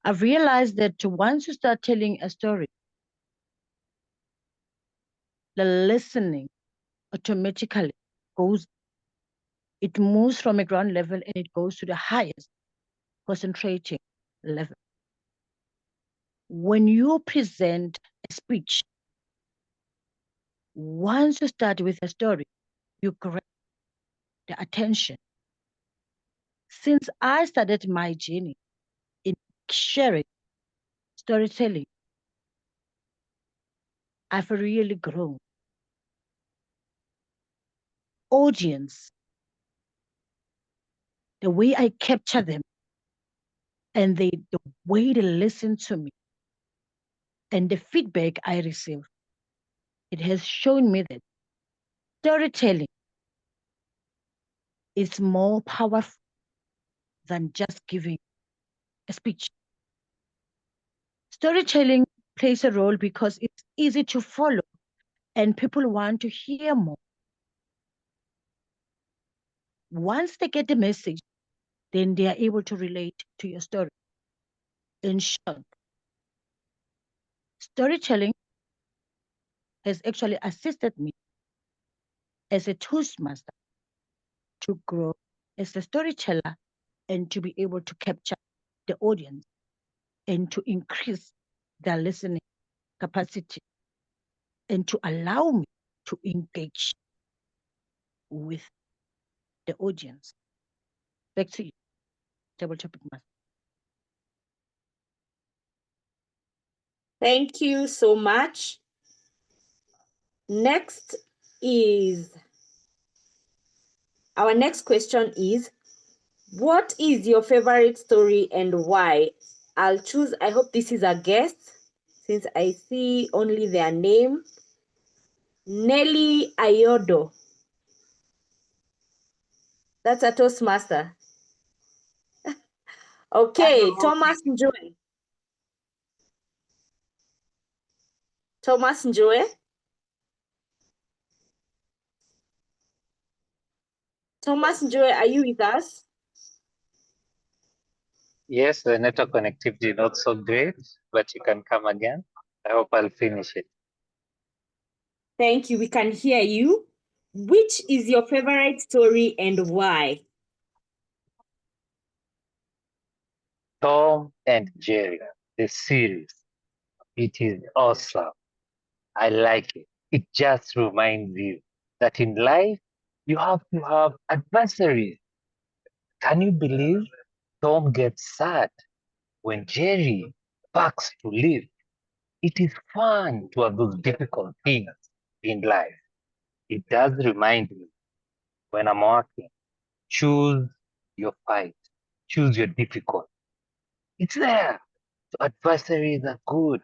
I've realized that once you start telling a story, the listening automatically goes, it moves from a ground level and it goes to the highest concentrating level. When you present a speech, once you start with a story, you grab the attention. Since I started my journey in sharing storytelling, I've really grown. Audience, the way I capture them, and the way they listen to me, and the feedback I receive, it has shown me that storytelling is more powerful than just giving a speech. Storytelling plays a role because it's easy to follow and people want to hear more. Once they get the message, then they are able to relate to your story. In short, storytelling has actually assisted me as a Toastmaster to grow as a storyteller and to be able to capture the audience and to increase their listening capacity and to allow me to engage with the audience. Back to you, Table Topic Master. Thank you so much. Next is, our next question is, what is your favorite story and why? I'll choose, I hope this is a guest, since I see only their name. Nellie Ayodo. That's a Toastmaster. Okay, Thomas Njue. Thomas Njue. Thomas Njue, are you with us? Yes, the network connectivity not so great, but you can come again. I hope I'll finish it. Thank you, we can hear you. Which is your favorite story and why? Tom and Jerry, the series. It is awesome. I like it. It just reminds you that in life, you have to have adversaries. Can you believe Tom gets sad when Jerry backs to leave? It is fun to have those difficult things in life. It does remind me when I'm working, choose your fight, choose your difficult. It's there. So adversaries are good.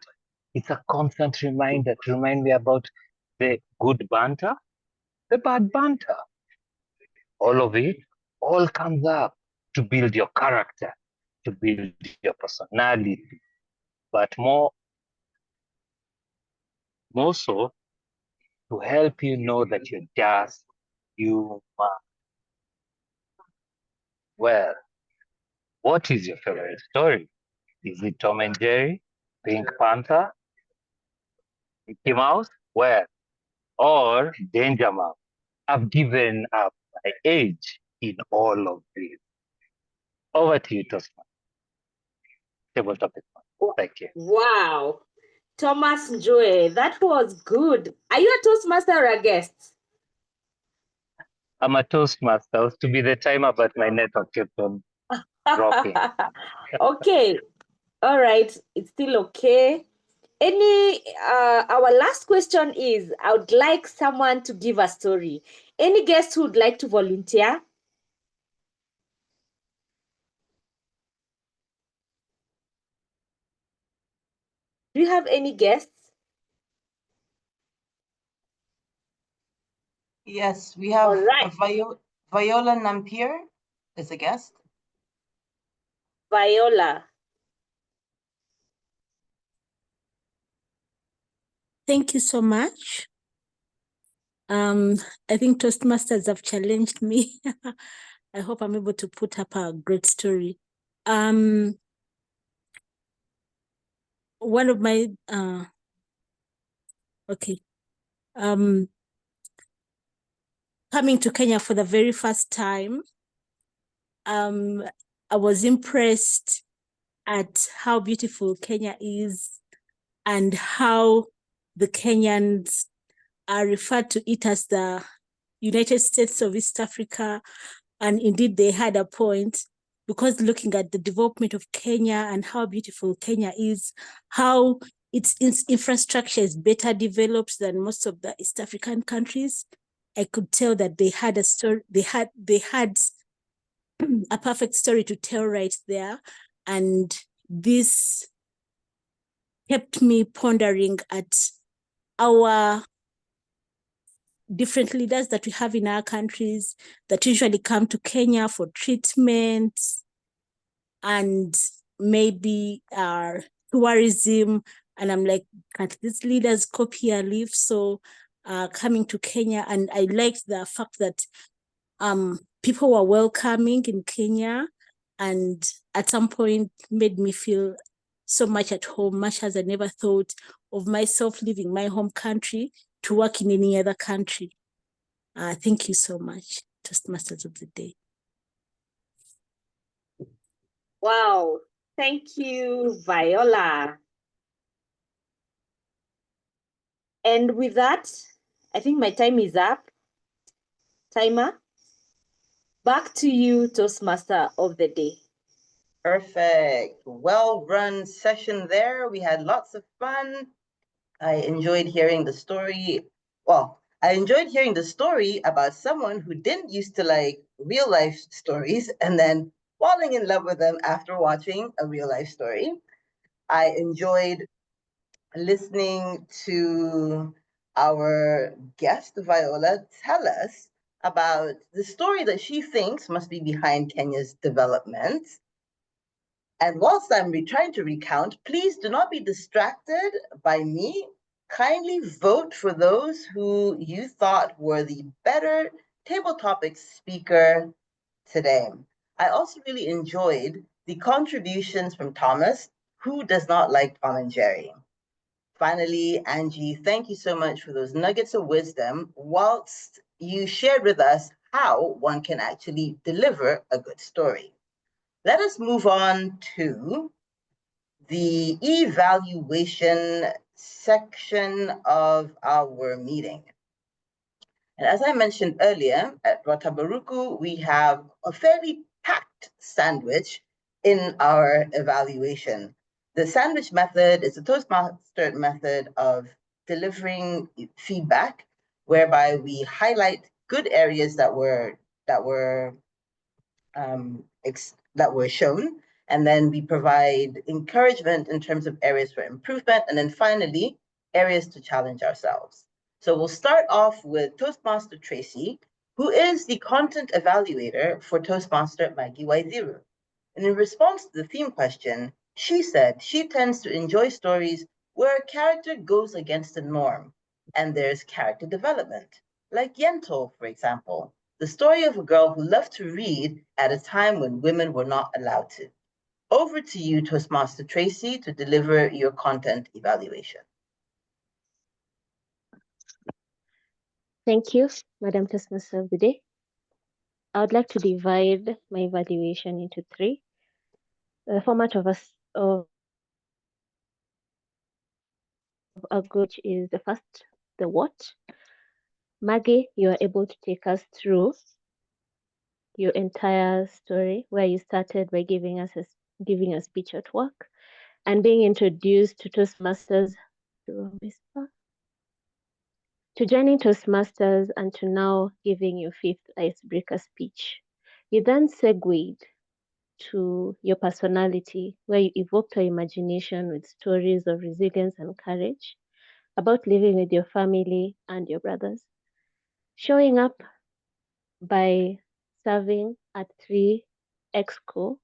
It's a constant reminder to remind me about the good banter, the bad banter. All of it all comes up to build your character, to build your personality, but more so to help you know that you're just human. Well, what is your favorite story? Is it Tom and Jerry, Pink Panther, Mickey Mouse? Well, or Danger Mouse? I've given up my age in all of this. Over to you, Toastmaster. Table topic. Thank you. Wow. Thomas Njue, that was good. Are you a Toastmaster or a guest? I'm a Toastmaster. I was to be the timer, but my network kept on dropping. Okay. All right. It's still okay. Our last question is, I would like someone to give a story. Any guest who would like to volunteer? Do you have any guests? Yes, we have Viola Nampier as a guest. Viola. Thank you so much. I think Toastmasters have challenged me. I hope I'm able to put up a great story. One of my coming to Kenya for the very first time, I was impressed at how beautiful Kenya is and how the Kenyans are referred to it as the United States of East Africa. And indeed, they had a point, because looking at the development of Kenya and how beautiful Kenya is, how its infrastructure is better developed than most of the East African countries, I could tell that they had a story, they had a perfect story to tell right there. And this kept me pondering at our different leaders that we have in our countries that usually come to Kenya for treatment and maybe tourism. And I'm like, can't these leaders copy and leave? So coming to Kenya, and I liked the fact that people were welcoming in Kenya, and at some point made me feel so much at home, much as I never thought of myself leaving my home country to work in any other country. Thank you so much, Toastmasters of the Day. Wow, thank you, Viola. And with that, I think my time is up. Timer, back to you, Toastmaster of the Day. Perfect. Well-run session there. We had lots of fun. I enjoyed hearing the story. Well, I enjoyed hearing the story about someone who didn't used to like real-life stories and then falling in love with them after watching a real-life story. I enjoyed listening to our guest, Viola, tell us about the story that she thinks must be behind Kenya's development. And whilst I'm trying to recount, please do not be distracted by me. Kindly vote for those who you thought were the better table topics speaker today. I also really enjoyed the contributions from Thomas, who does not like Tom and Jerry. Finally, Angie, thank you so much for those nuggets of wisdom, whilst you shared with us how one can actually deliver a good story. Let us move on to the evaluation section of our meeting. And as I mentioned earlier, at Watabaruku, we have a fairly packed sandwich in our evaluation. The sandwich method is a Toastmaster method of delivering feedback, whereby we highlight good areas that were shown, and then we provide encouragement in terms of areas for improvement, and then finally, areas to challenge ourselves. So we'll start off with Toastmaster Traicy, who is the content evaluator for Toastmaster Maggy Waithiru. And in response to the theme question, she said she tends to enjoy stories where a character goes against the norm, and there's character development, like Yento, for example, the story of a girl who loved to read at a time when women were not allowed to. Over to you, Toastmaster Traicy, to deliver your content evaluation. Thank you, Madam Toastmaster of the Day. I would like to divide my evaluation into three. The format of a good is the first, the what. Maggie, you are able to take us through your entire story, where you started by giving a speech at work and being introduced to Toastmasters, to joining Toastmasters, and to now giving your fifth icebreaker speech. You then segued to your personality, where you evoked your imagination with stories of resilience and courage about living with your family and your brothers, showing up by serving at 3 EXCO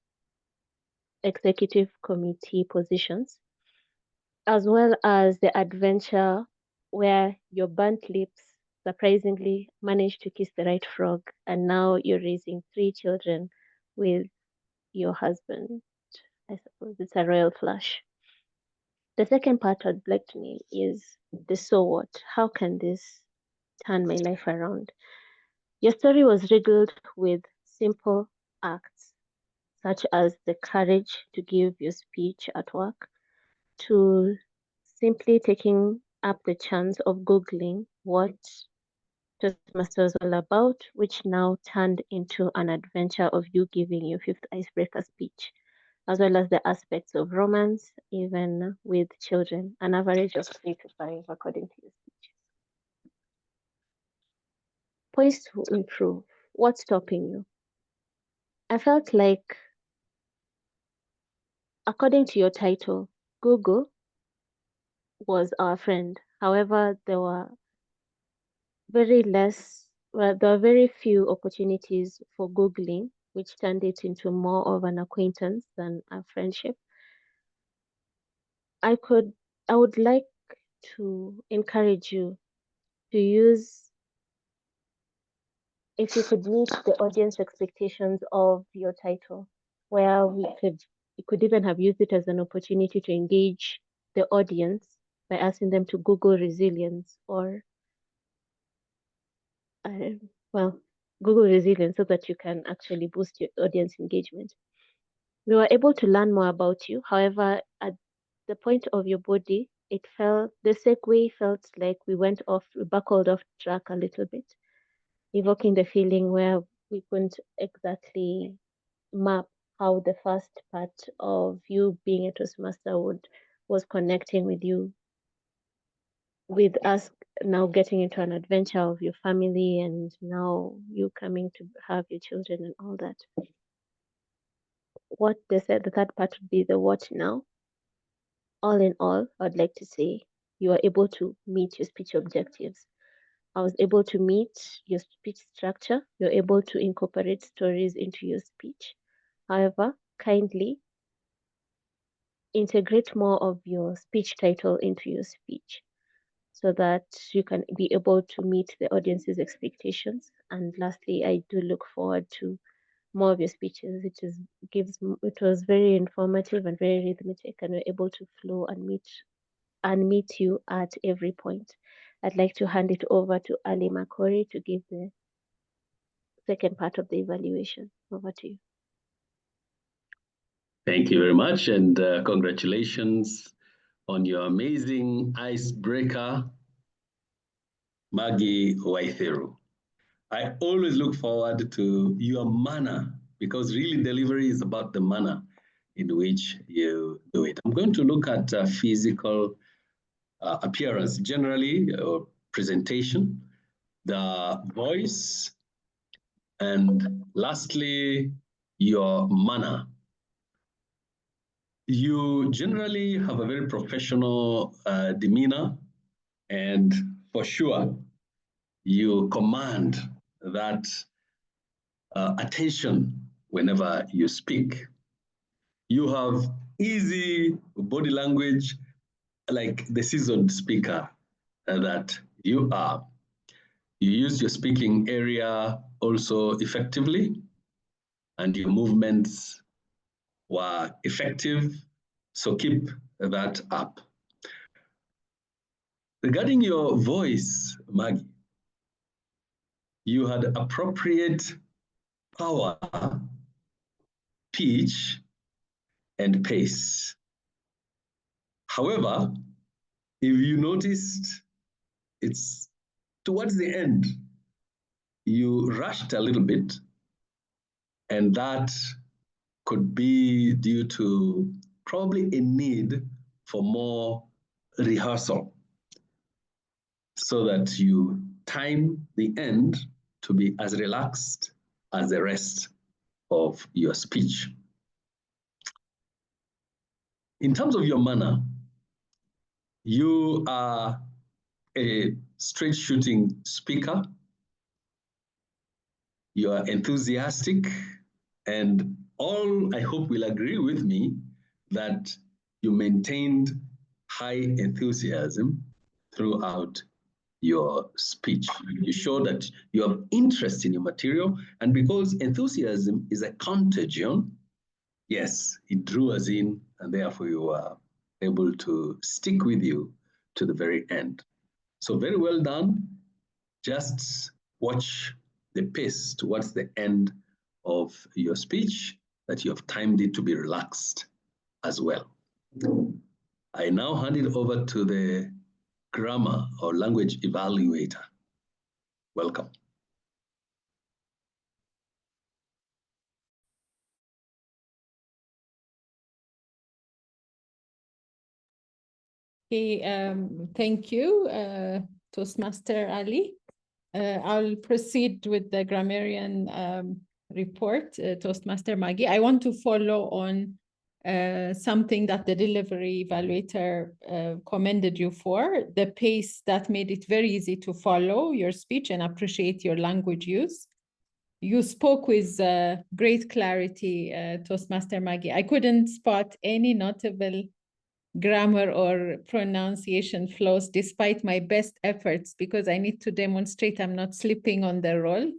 executive committee positions, as well as the adventure where your burnt lips surprisingly managed to kiss the right frog, and now you're raising 3 children with your husband. I suppose it's a royal flush. The second part I'd like to name is the so what. How can this turn my life around? Your story was riddled with simple acts, such as the courage to give your speech at work, to simply taking up the chance of Googling what Toastmasters was all about, which now turned into an adventure of you giving your fifth icebreaker speech, as well as the aspects of romance, even with children, an average of 3 to 5 according to your speech. Points to improve. What's stopping you? I felt like, according to your title, Google was our friend. However, there were very few opportunities for Googling, which turned it into more of an acquaintance than a friendship. I would like to encourage you to use, if you could meet the audience expectations of your title, where you could even have used it as an opportunity to engage the audience by asking them to Google resilience or Google resilience, so that you can actually boost your audience engagement. We were able to learn more about you. However, at the point of your body, the segue felt like we buckled off track a little bit, evoking the feeling where we couldn't exactly map how the first part of you being a Toastmaster was connecting with us now getting into an adventure of your family, and now you coming to have your children and all that. What they said, the third part would be the what now. All in all, I'd like to say you are able to meet your speech objectives. I was able to meet your speech structure. You're able to incorporate stories into your speech. However, kindly integrate more of your speech title into your speech, so that you can be able to meet the audience's expectations. And lastly, I do look forward to more of your speeches. It was very informative and very rhythmic, and we're able to flow and meet you at every point. I'd like to hand it over to Ali Makori to give the second part of the evaluation. Over to you. Thank you very much, and congratulations on your amazing icebreaker, Maggy Waithiru. I always look forward to your manner, because really delivery is about the manner in which you do it. I'm going to look at physical appearance generally, or presentation, the voice, and lastly, your manner. You generally have a very professional demeanor, and for sure, you command that attention whenever you speak. You have easy body language, like the seasoned speaker that you are. You use your speaking area also effectively, and your movements were effective, so keep that up. Regarding your voice, Maggy, you had appropriate power, pitch, and pace. However, if you noticed, it's towards the end, you rushed a little bit, and that could be due to probably a need for more rehearsal, so that you time the end to be as relaxed as the rest of your speech. In terms of your manner, you are a straight shooting speaker. You are enthusiastic, and all I hope will agree with me that you maintained high enthusiasm throughout your speech. You show that you have interest in your material, and because enthusiasm is a contagion, yes, it drew us in, and therefore you are able to stick with you to the very end. So very well done. Just watch the pace towards the end of your speech, that you have timed it to be relaxed as well. I now hand it over to the grammar or language evaluator. Welcome. Okay, thank you, Toastmaster Ali. I'll proceed with the grammarian report, Toastmaster Maggy. I want to follow on something that the delivery evaluator commended you for, the pace that made it very easy to follow your speech and appreciate your language use. You spoke with great clarity, Toastmaster Maggy. I couldn't spot any notable grammar or pronunciation flaws despite my best efforts, because I need to demonstrate I'm not slipping on the role,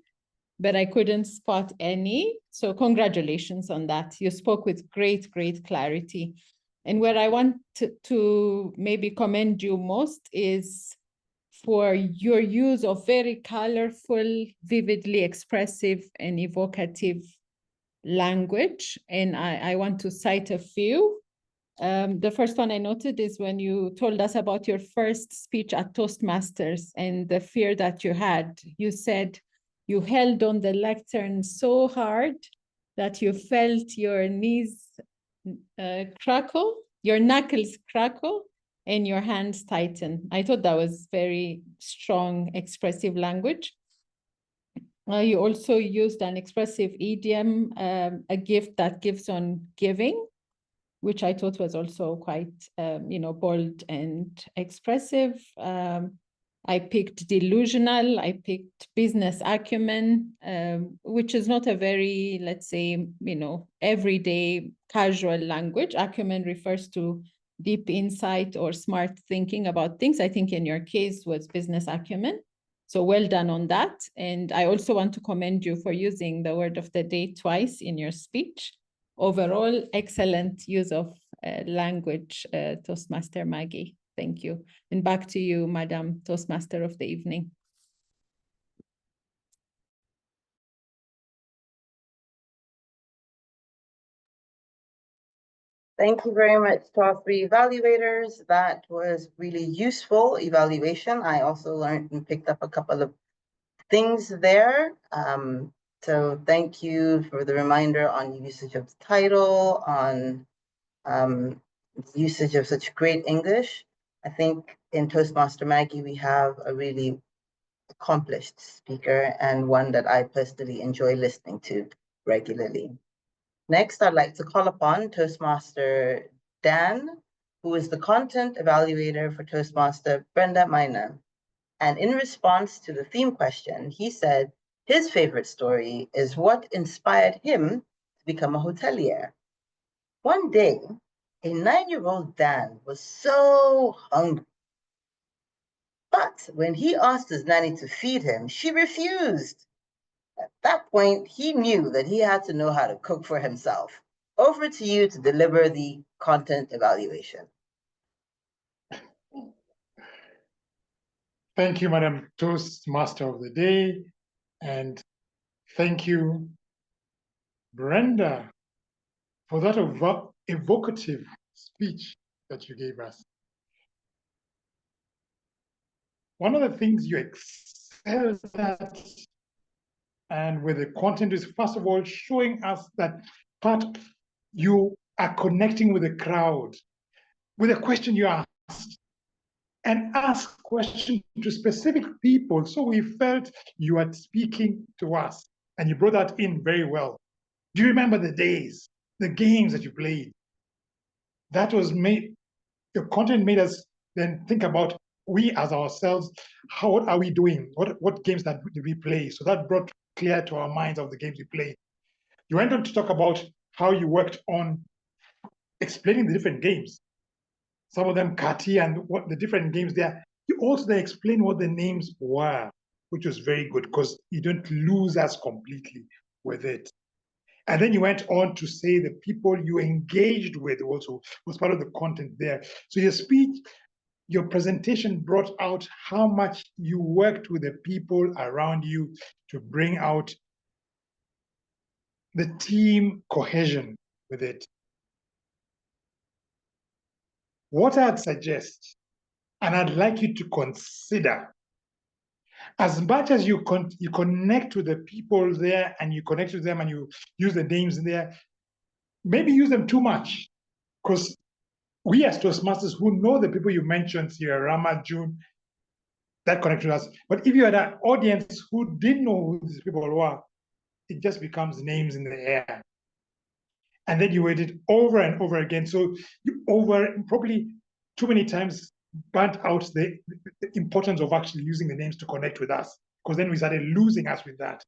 but I couldn't spot any. So congratulations on that. You spoke with great clarity. And where I want to maybe commend you most is for your use of very colorful, vividly expressive and evocative language. And I want to cite a few. The first one I noted is when you told us about your first speech at Toastmasters and the fear that you had. You said you held on the lectern so hard that you felt your knees crackle, your knuckles crackle, and your hands tighten. I thought that was very strong, expressive language. You also used an expressive idiom, a gift that gives on giving, which I thought was also quite, bold and expressive. I picked delusional, I picked business acumen, which is not a very, let's say, everyday casual language. Acumen refers to deep insight or smart thinking about things. I think in your case was business acumen. So well done on that. And I also want to commend you for using the word of the day twice in your speech. Overall, excellent use of language, Toastmaster Maggy. Thank you. And back to you, Madam Toastmaster of the evening. Thank you very much to our three evaluators. That was really useful evaluation. I also learned and picked up a couple of things there. So thank you for the reminder on usage of the title, on usage of such great English. I think in Toastmaster Maggie, we have a really accomplished speaker and one that I personally enjoy listening to regularly. Next, I'd like to call upon Toastmaster Dan, who is the content evaluator for Toastmaster Brenda Maina. And in response to the theme question, he said his favorite story is what inspired him to become a hotelier. One day, a 9-year-old Dan was so hungry. But when he asked his nanny to feed him, she refused. At that point, he knew that he had to know how to cook for himself. Over to you to deliver the content evaluation. Thank you, Madam Toastmaster of the Day. And thank you, Brenda, for that evocative speech that you gave us. One of the things you excel at and with the content is, first of all, showing us that part you are connecting with the crowd, with a question you asked, and ask questions to specific people. So we felt you are speaking to us, and you brought that in very well. Do you remember the days, the games that you played? That was made, your content made us then think about we as ourselves, what are we doing? What games did we play? So that brought clear to our minds of the games we played. You went on to talk about how you worked on explaining the different games. Some of them Kati and what the different games there. You also then explain what the names were, which was very good because you don't lose us completely with it. And then you went on to say the people you engaged with also was part of the content there. So your speech, your presentation brought out how much you worked with the people around you to bring out the team cohesion with it. What I'd suggest, and I'd like you to consider, as much as you connect with the people there and you connect with them and you use the names there, maybe use them too much, because we as Toastmasters who know the people you mentioned here, Rahma, June, that connected us. But if you had an audience who didn't know who these people were, it just becomes names in the air. And then you waited over and over again. So you probably too many times burnt out the importance of actually using the names to connect with us, because then we started losing us with that.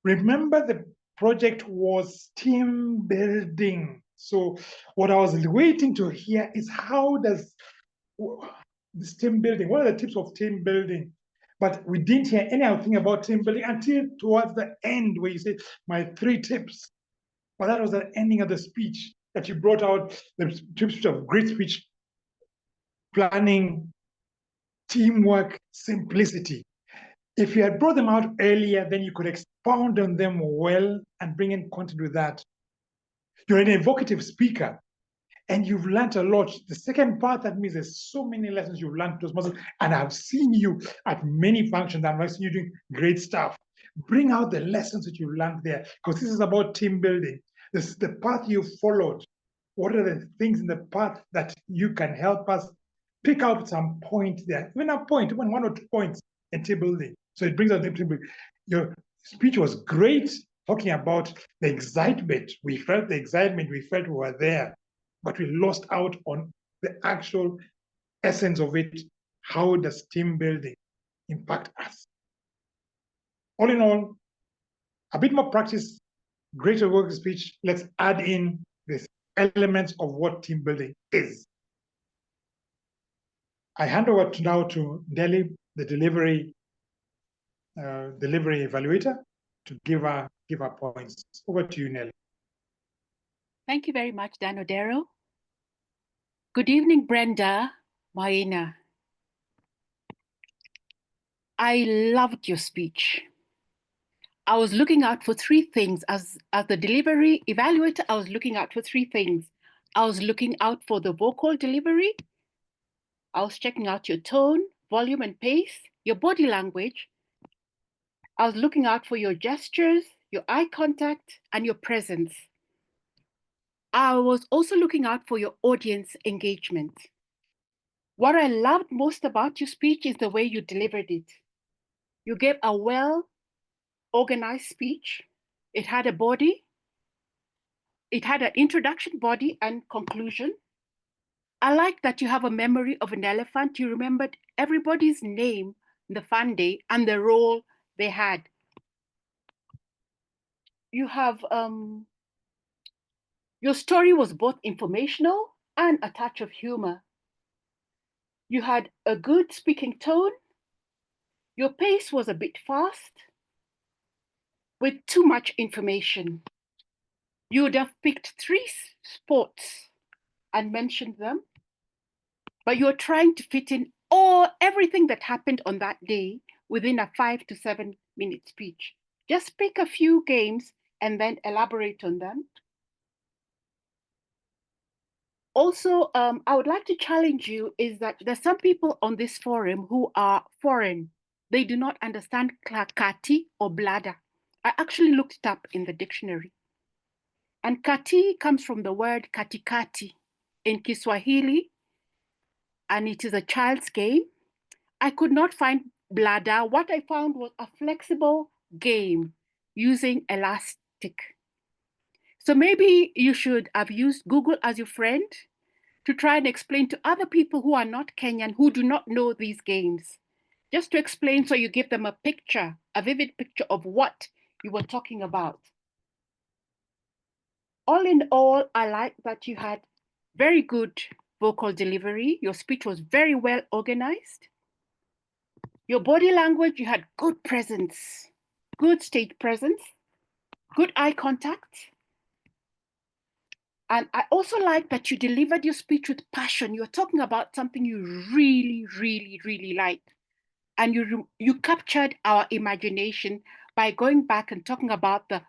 Remember, the project was team building. So what I was waiting to hear is how does this team building, what are the tips of team building? But we didn't hear anything about team building until towards the end where you said, my 3 tips. But that was the ending of the speech that you brought out, the tips of great speech, planning, teamwork, simplicity. If you had brought them out earlier, then you could expound on them well and bring in content with that. You're an evocative speaker and you've learned a lot. The second part, that means there's so many lessons you've learned, Toastmasters, and I've seen you at many functions and I've seen you doing great stuff. Bring out the lessons that you learned there, because this is about team building. This is the path you followed. What are the things in the path that you can help us pick out some point there, even a point, even 1 or 2 points in team building. So it brings out the team building. Your speech was great, talking about the excitement. We felt the excitement, we felt we were there, but we lost out on the actual essence of it. How does team building impact us? All in all, a bit more practice, greater work speech. Let's add in this elements of what team building is. I hand over now to Nellie, the delivery evaluator, to give our points. Over to you, Nellie. Thank you very much, Dan Odero. Good evening, Brenda, Maina. I loved your speech. I was looking out for 3 things. As the delivery evaluator, I was looking out for 3 things. I was looking out for the vocal delivery. I was checking out your tone, volume, and pace, your body language. I was looking out for your gestures, your eye contact, and your presence. I was also looking out for your audience engagement. What I loved most about your speech is the way you delivered it. You gave a well-organized speech. It had a body. It had an introduction, body, and conclusion. I like that you have a memory of an elephant. You remembered everybody's name, the fun day, and the role they had. You have, your story was both informational and a touch of humor. You had a good speaking tone. Your pace was a bit fast with too much information. You would have picked 3 sports and mentioned them, but you're trying to fit in everything that happened on that day within a 5 to 7 minute speech. Just pick a few games and then elaborate on them. Also, I would like to challenge you is that there's some people on this forum who are foreign. They do not understand kati or bladder. I actually looked it up in the dictionary. And kati comes from the word katikati in Kiswahili, and it is a child's game. I could not find bladder. What I found was a flexible game using elastic. So maybe you should have used Google as your friend to try and explain to other people who are not Kenyan, who do not know these games, just to explain so you give them a picture, a vivid picture of what you were talking about. All in all, I like that you had very good vocal delivery. Your speech was very well organized. Your body language, you had good presence, good stage presence, good eye contact. And I also like that you delivered your speech with passion. You're talking about something you really, really, really liked. And you captured our imagination by going back and talking about the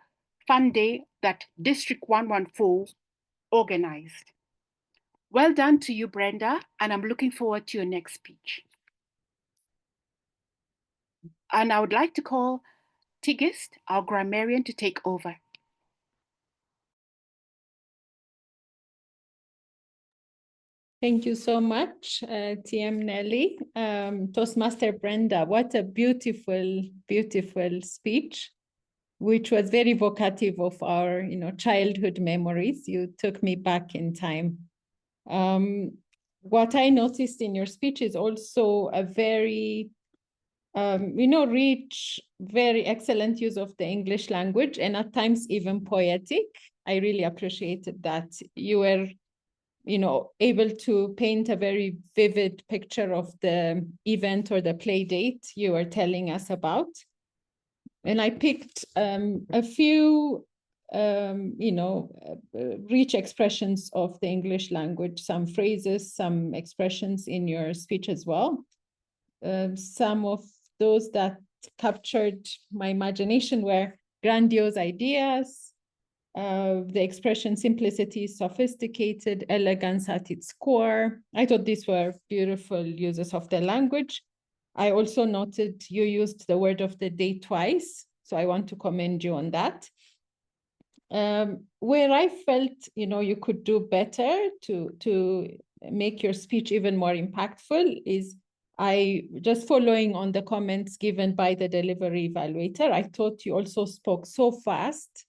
fun day that District 114 organized. Well done to you, Brenda, and I'm looking forward to your next speech. And I would like to call Tigist, our grammarian, to take over. Thank you so much, TM Nellie. Toastmaster Brenda, what a beautiful, beautiful speech, which was very evocative of our, childhood memories. You took me back in time. What I noticed in your speech is also a very, rich, very excellent use of the English language, and at times even poetic. I really appreciated that. You were able to paint a very vivid picture of the event or the play date you were telling us about. And I picked a few, rich expressions of the English language, some phrases, some expressions in your speech as well. Some of those that captured my imagination were grandiose ideas, the expression simplicity, sophisticated, elegance at its core. I thought these were beautiful uses of the language. I also noted you used the word of the day twice, so I want to commend you on that. Where I felt, you could do better to make your speech even more impactful is just following on the comments given by the delivery evaluator. I thought you also spoke so fast,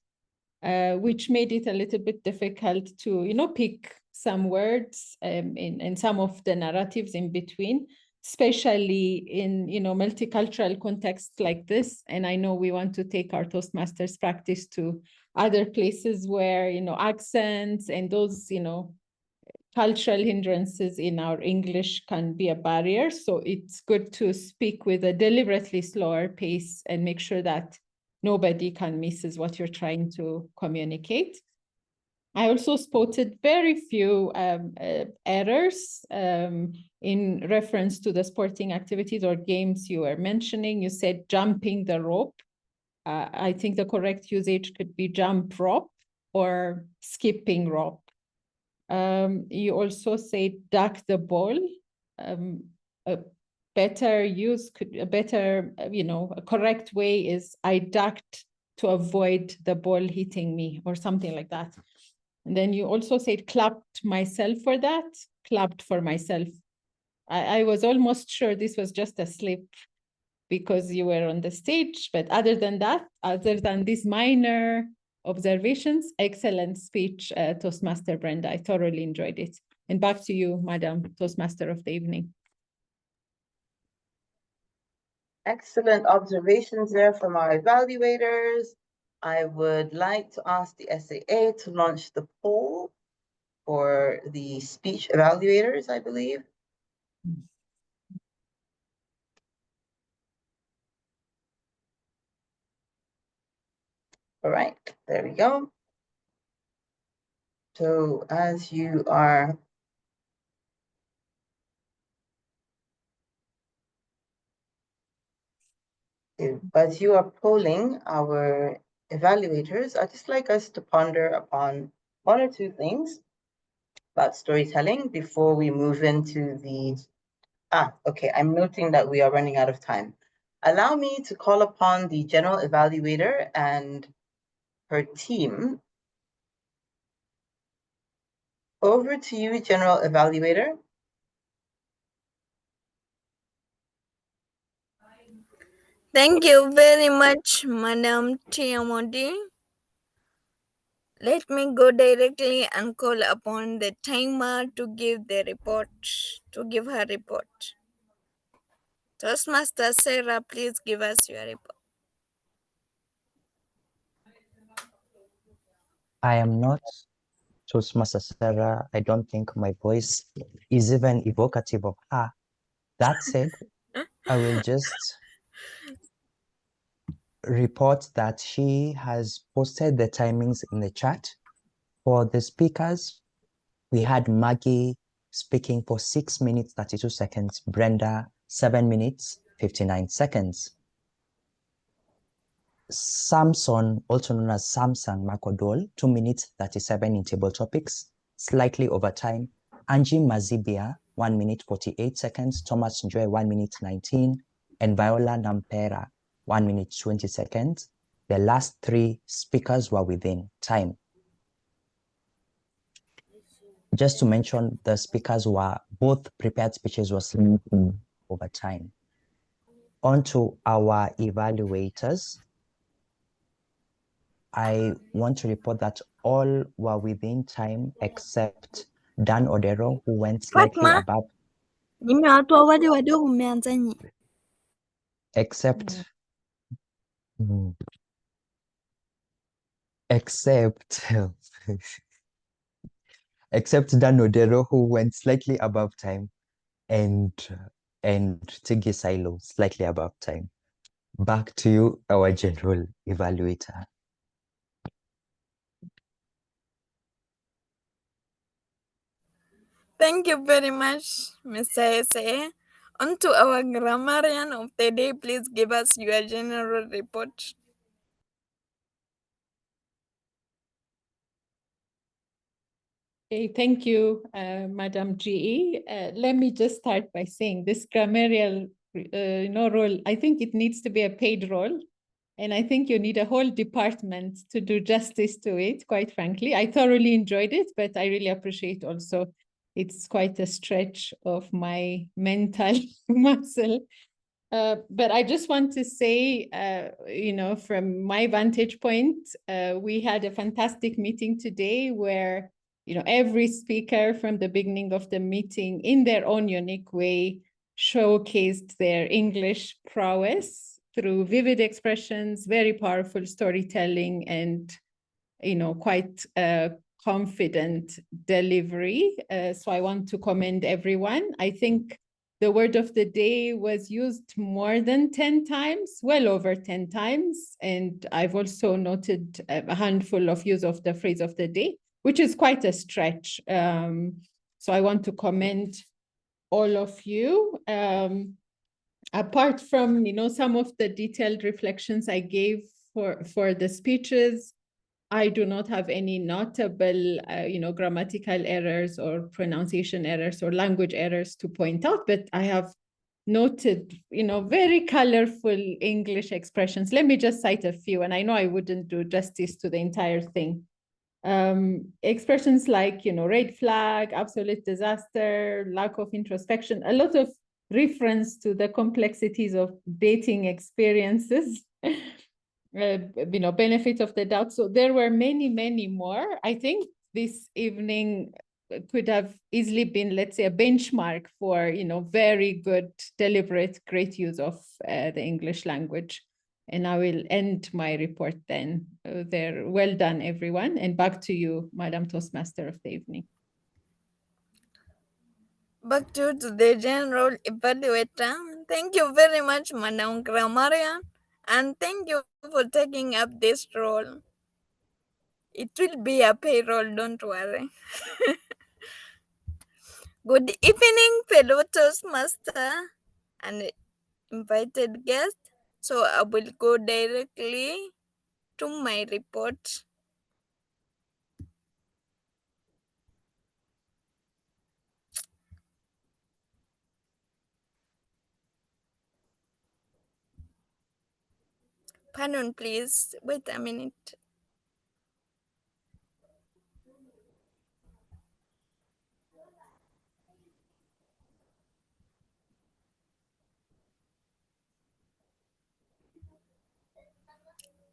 which made it a little bit difficult to, pick some words in some of the narratives in between, especially in, multicultural contexts like this. And I know we want to take our Toastmasters practice to other places where, accents and those, cultural hindrances in our English can be a barrier. So it's good to speak with a deliberately slower pace and make sure that nobody can miss what you're trying to communicate. I also spotted very few errors in reference to the sporting activities or games you were mentioning. You said jumping the rope. I think the correct usage could be jump rope or skipping rope. You also say duck the ball. A better use could, a better, a correct way is I ducked to avoid the ball hitting me or something like that. And then you also said clapped myself for that, clapped for myself. I was almost sure this was just a slip because you were on the stage, but other than that, other than these minor observations, excellent speech, Toastmaster Brenda. I thoroughly enjoyed it. And back to you, Madam Toastmaster of the evening. Excellent observations there from our evaluators. I would like to ask the SAA to launch the poll for the speech evaluators, I believe. All right, there we go. So as you are polling our evaluators, I'd just like us to ponder upon one or two things about storytelling before we move into the, okay, I'm noting that we are running out of time. Allow me to call upon the general evaluator and her team. Over to you, general evaluator. Thank you very much, Madam Tiamodi. Let me go directly and call upon the timer to give the report, to give her report. Toastmaster Serah, please give us your report. I am not Toastmaster Serah. I don't think my voice is even evocative of her. That said, I will just report that she has posted the timings in the chat. For the speakers, we had Maggy speaking for 6 minutes, 32 seconds, Brenda, 7 minutes, 59 seconds. Samson, also known as Samson Makodol, 2 minutes, 37 in table topics, slightly over time. Angie Mazibia, 1 minute, 48 seconds. Thomas Njue, 1 minute, 19. And Viola Nampera, 1 minute, 20 seconds. The last 3 speakers were within time. Just to mention, the speakers were, both prepared speeches were slightly over time. On to our evaluators. I want to report that all were within time except Dan Odero, who went slightly above. Except Dan Odero, who went slightly above time, and Tigist slightly above time. Back to you, our general evaluator. Thank you very much, Mr. S.A. On to our grammarian of the day, please give us your general report. Okay, thank you, Madam GE. Let me just start by saying this grammarian role, I think it needs to be a paid role. And I think you need a whole department to do justice to it, quite frankly. I thoroughly enjoyed it, but I really appreciate also it's quite a stretch of my mental muscle. But I just want to say, from my vantage point, we had a fantastic meeting today where, every speaker from the beginning of the meeting in their own unique way showcased their English prowess through vivid expressions, very powerful storytelling, and, quite confident delivery. So I want to commend everyone. I think the word of the day was used more than 10 times, well over 10 times. And I've also noted a handful of use of the phrase of the day, which is quite a stretch. So I want to commend all of you. Apart from, some of the detailed reflections I gave for the speeches, I do not have any notable, grammatical errors or pronunciation errors or language errors to point out, but I have noted, very colorful English expressions. Let me just cite a few, and I know I wouldn't do justice to the entire thing. Expressions like, red flag, absolute disaster, lack of introspection, a lot of reference to the complexities of dating experiences. Benefit of the doubt. So there were many, many more. I think this evening could have easily been, let's say, a benchmark for, very good, deliberate, great use of the English language. And I will end my report then. There. Well done, everyone. And back to you, Madam Toastmaster of the evening. Back to the General Evaluator. Thank you very much, Madam Grammarian. And thank you for taking up this role. It will be a payroll, don't worry. Good evening, fellow Toastmaster and invited guest. So I will go directly to my report. Pardon, please. Wait a minute.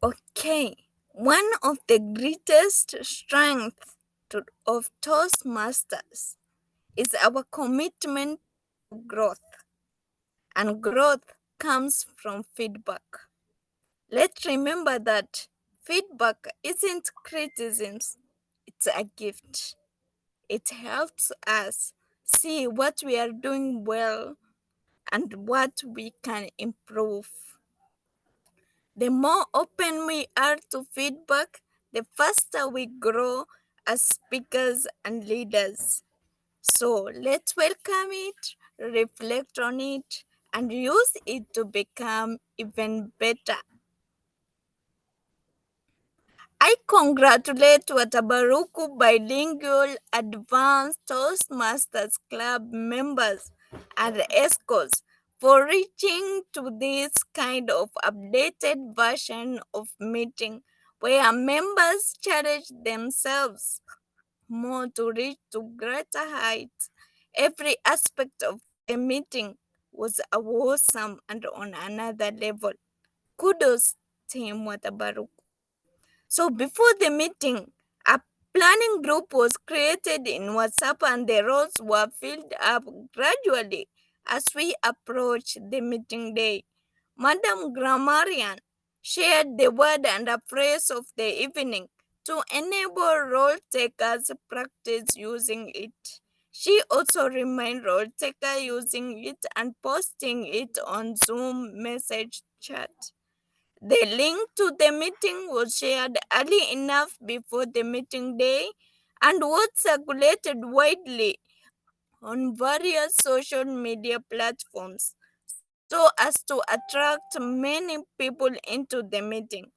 Okay. One of the greatest strengths of Toastmasters is our commitment to growth. And growth comes from feedback. Let's remember that feedback isn't criticisms, it's a gift. It helps us see what we are doing well and what we can improve. The more open we are to feedback, the faster we grow as speakers and leaders. So let's welcome it, reflect on it, and use it to become even better. I congratulate Watabaruku Bilingual Advanced Toastmasters Club members and escorts for reaching to this kind of updated version of meeting where members challenge themselves more to reach to greater heights. Every aspect of the meeting was awesome and on another level. Kudos, Team Watabaruku. So before the meeting, a planning group was created in WhatsApp and the roles were filled up gradually as we approached the meeting day. Madam Grammarian shared the word and a phrase of the evening to enable role takers practice using it. She also reminded role taker using it and posting it on Zoom message chat. The link to the meeting was shared early enough before the meeting day and was circulated widely on various social media platforms so as to attract many people into the meeting.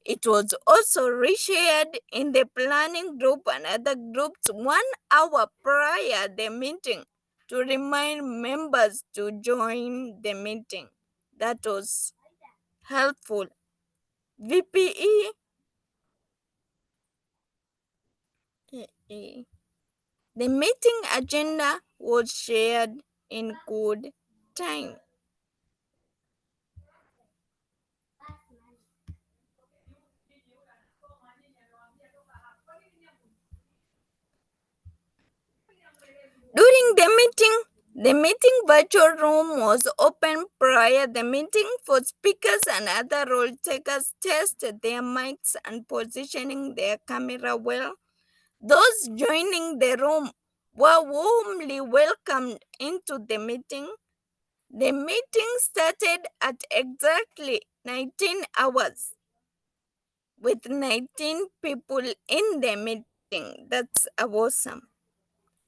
It was also reshared in the planning group and other groups 1 hour prior the meeting to remind members to join the meeting. That was helpful. VPE. The meeting agenda was shared in good time. During the meeting virtual room was open prior the meeting for speakers and other role takers tested their mics and positioning their camera well. Those joining the room were warmly welcomed into the meeting. The meeting started at exactly 19 hours with 19 people in the meeting. That's awesome.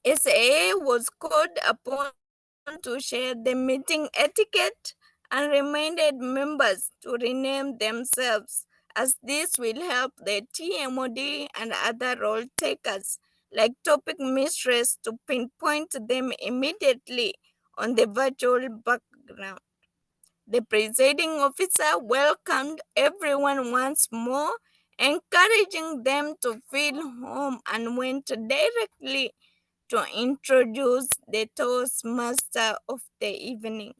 SA was called upon to share the meeting etiquette and reminded members to rename themselves as this will help the TMOD and other role takers like topic mistress to pinpoint them immediately on the virtual background. The presiding officer welcomed everyone once more, encouraging them to feel home, and went directly to introduce the Toastmaster of the evening.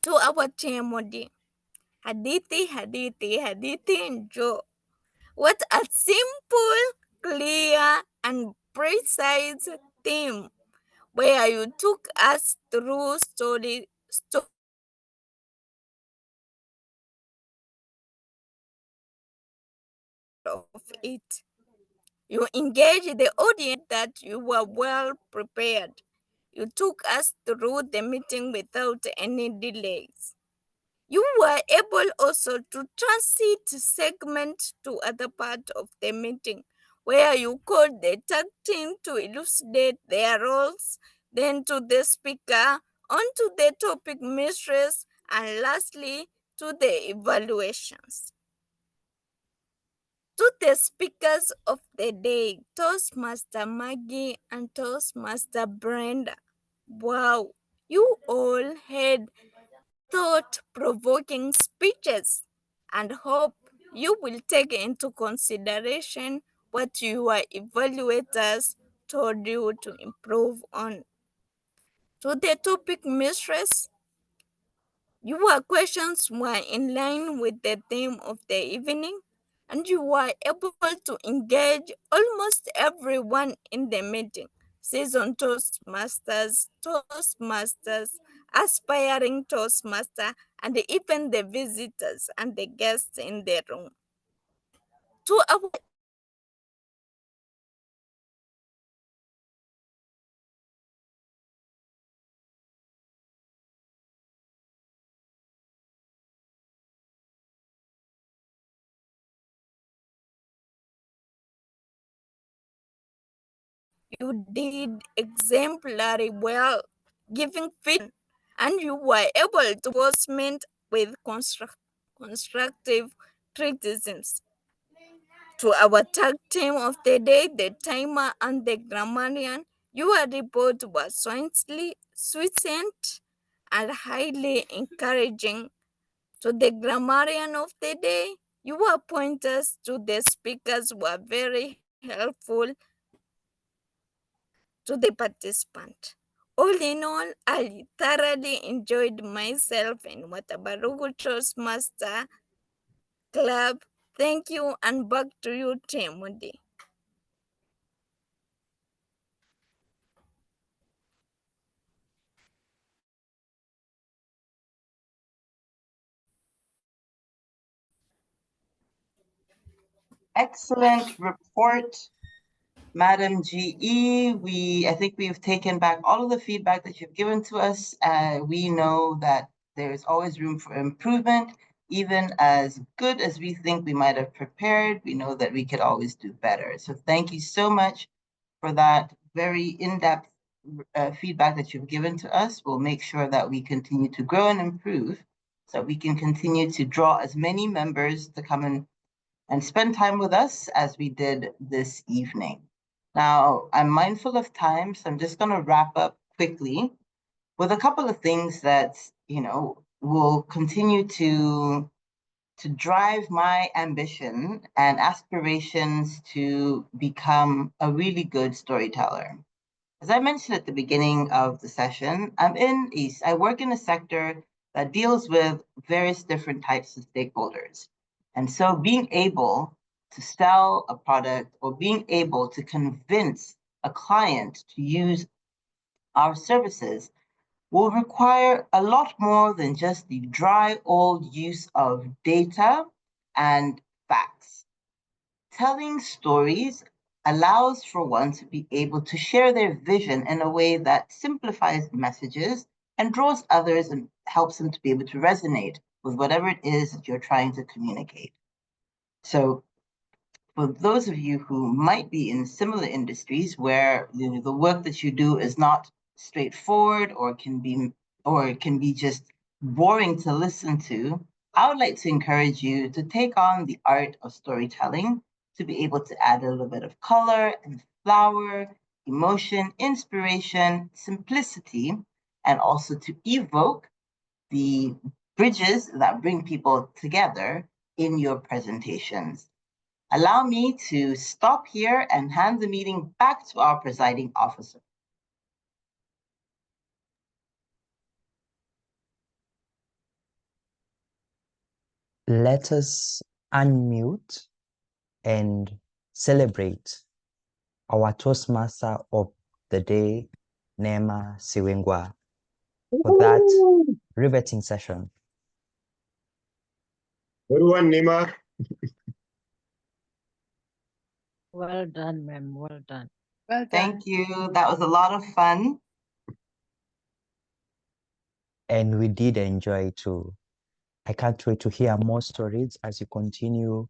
To our TMOD, Hadithi, Hadithi, Hadithi, Njue. What a simple, clear, and precise theme where you took us through story of it. You engaged the audience that you were well prepared. You took us through the meeting without any delays. You were able also to transit segment to other part of the meeting where you called the tag team to elucidate their roles, then to the speaker, onto the topic mistress, and lastly to the evaluations. To the speakers of the day, Toastmaster Maggy and Toastmaster Brenda. Wow, you all had thought-provoking speeches and hope you will take into consideration what your evaluators told you to improve on. To the topic mistress, your questions were in line with the theme of the evening, and you were able to engage almost everyone in the meeting. Seasoned Toastmasters, aspiring Toastmaster, and even the visitors and the guests in the room. To our you did exemplary well, giving feedback, and you were able to postment with constructive criticisms. To our tag team of the day, the timer and the grammarian, your report was succinct and highly encouraging. To the grammarian of the day, your pointers to the speakers were very helpful to the participant. All in all, I thoroughly enjoyed myself in Watabaruku Toastmaster Club. Thank you, and back to you, Timothy. Excellent report, Madam GE. I think we've taken back all of the feedback that you've given to us. We know that there is always room for improvement. Even as good as we think we might have prepared, we know that we could always do better. So thank you so much for that very in-depth feedback that you've given to us. We'll make sure that we continue to grow and improve so we can continue to draw as many members to come and spend time with us as we did this evening. Now, I'm mindful of time, so I'm just going to wrap up quickly with a couple of things that, will continue to drive my ambition and aspirations to become a really good storyteller. As I mentioned at the beginning of the session, I work in a sector that deals with various different types of stakeholders. And so being able to sell a product or being able to convince a client to use our services will require a lot more than just the dry old use of data and facts. Telling stories allows for one to be able to share their vision in a way that simplifies the messages and draws others and helps them to be able to resonate with whatever it is that you're trying to communicate. So for those of you who might be in similar industries where the work that you do is not straightforward or can be just boring to listen to, I would like to encourage you to take on the art of storytelling to be able to add a little bit of color and flower, emotion, inspiration, simplicity, and also to evoke the bridges that bring people together in your presentations. Allow me to stop here and hand the meeting back to our presiding officer. Let us unmute and celebrate our Toastmaster of the day, Neema Siwingwa, for that riveting session. Good one, Neema. Well done, ma'am. Well done. Well done. Thank you. That was a lot of fun. And we did enjoy too. I can't wait to hear more stories as you continue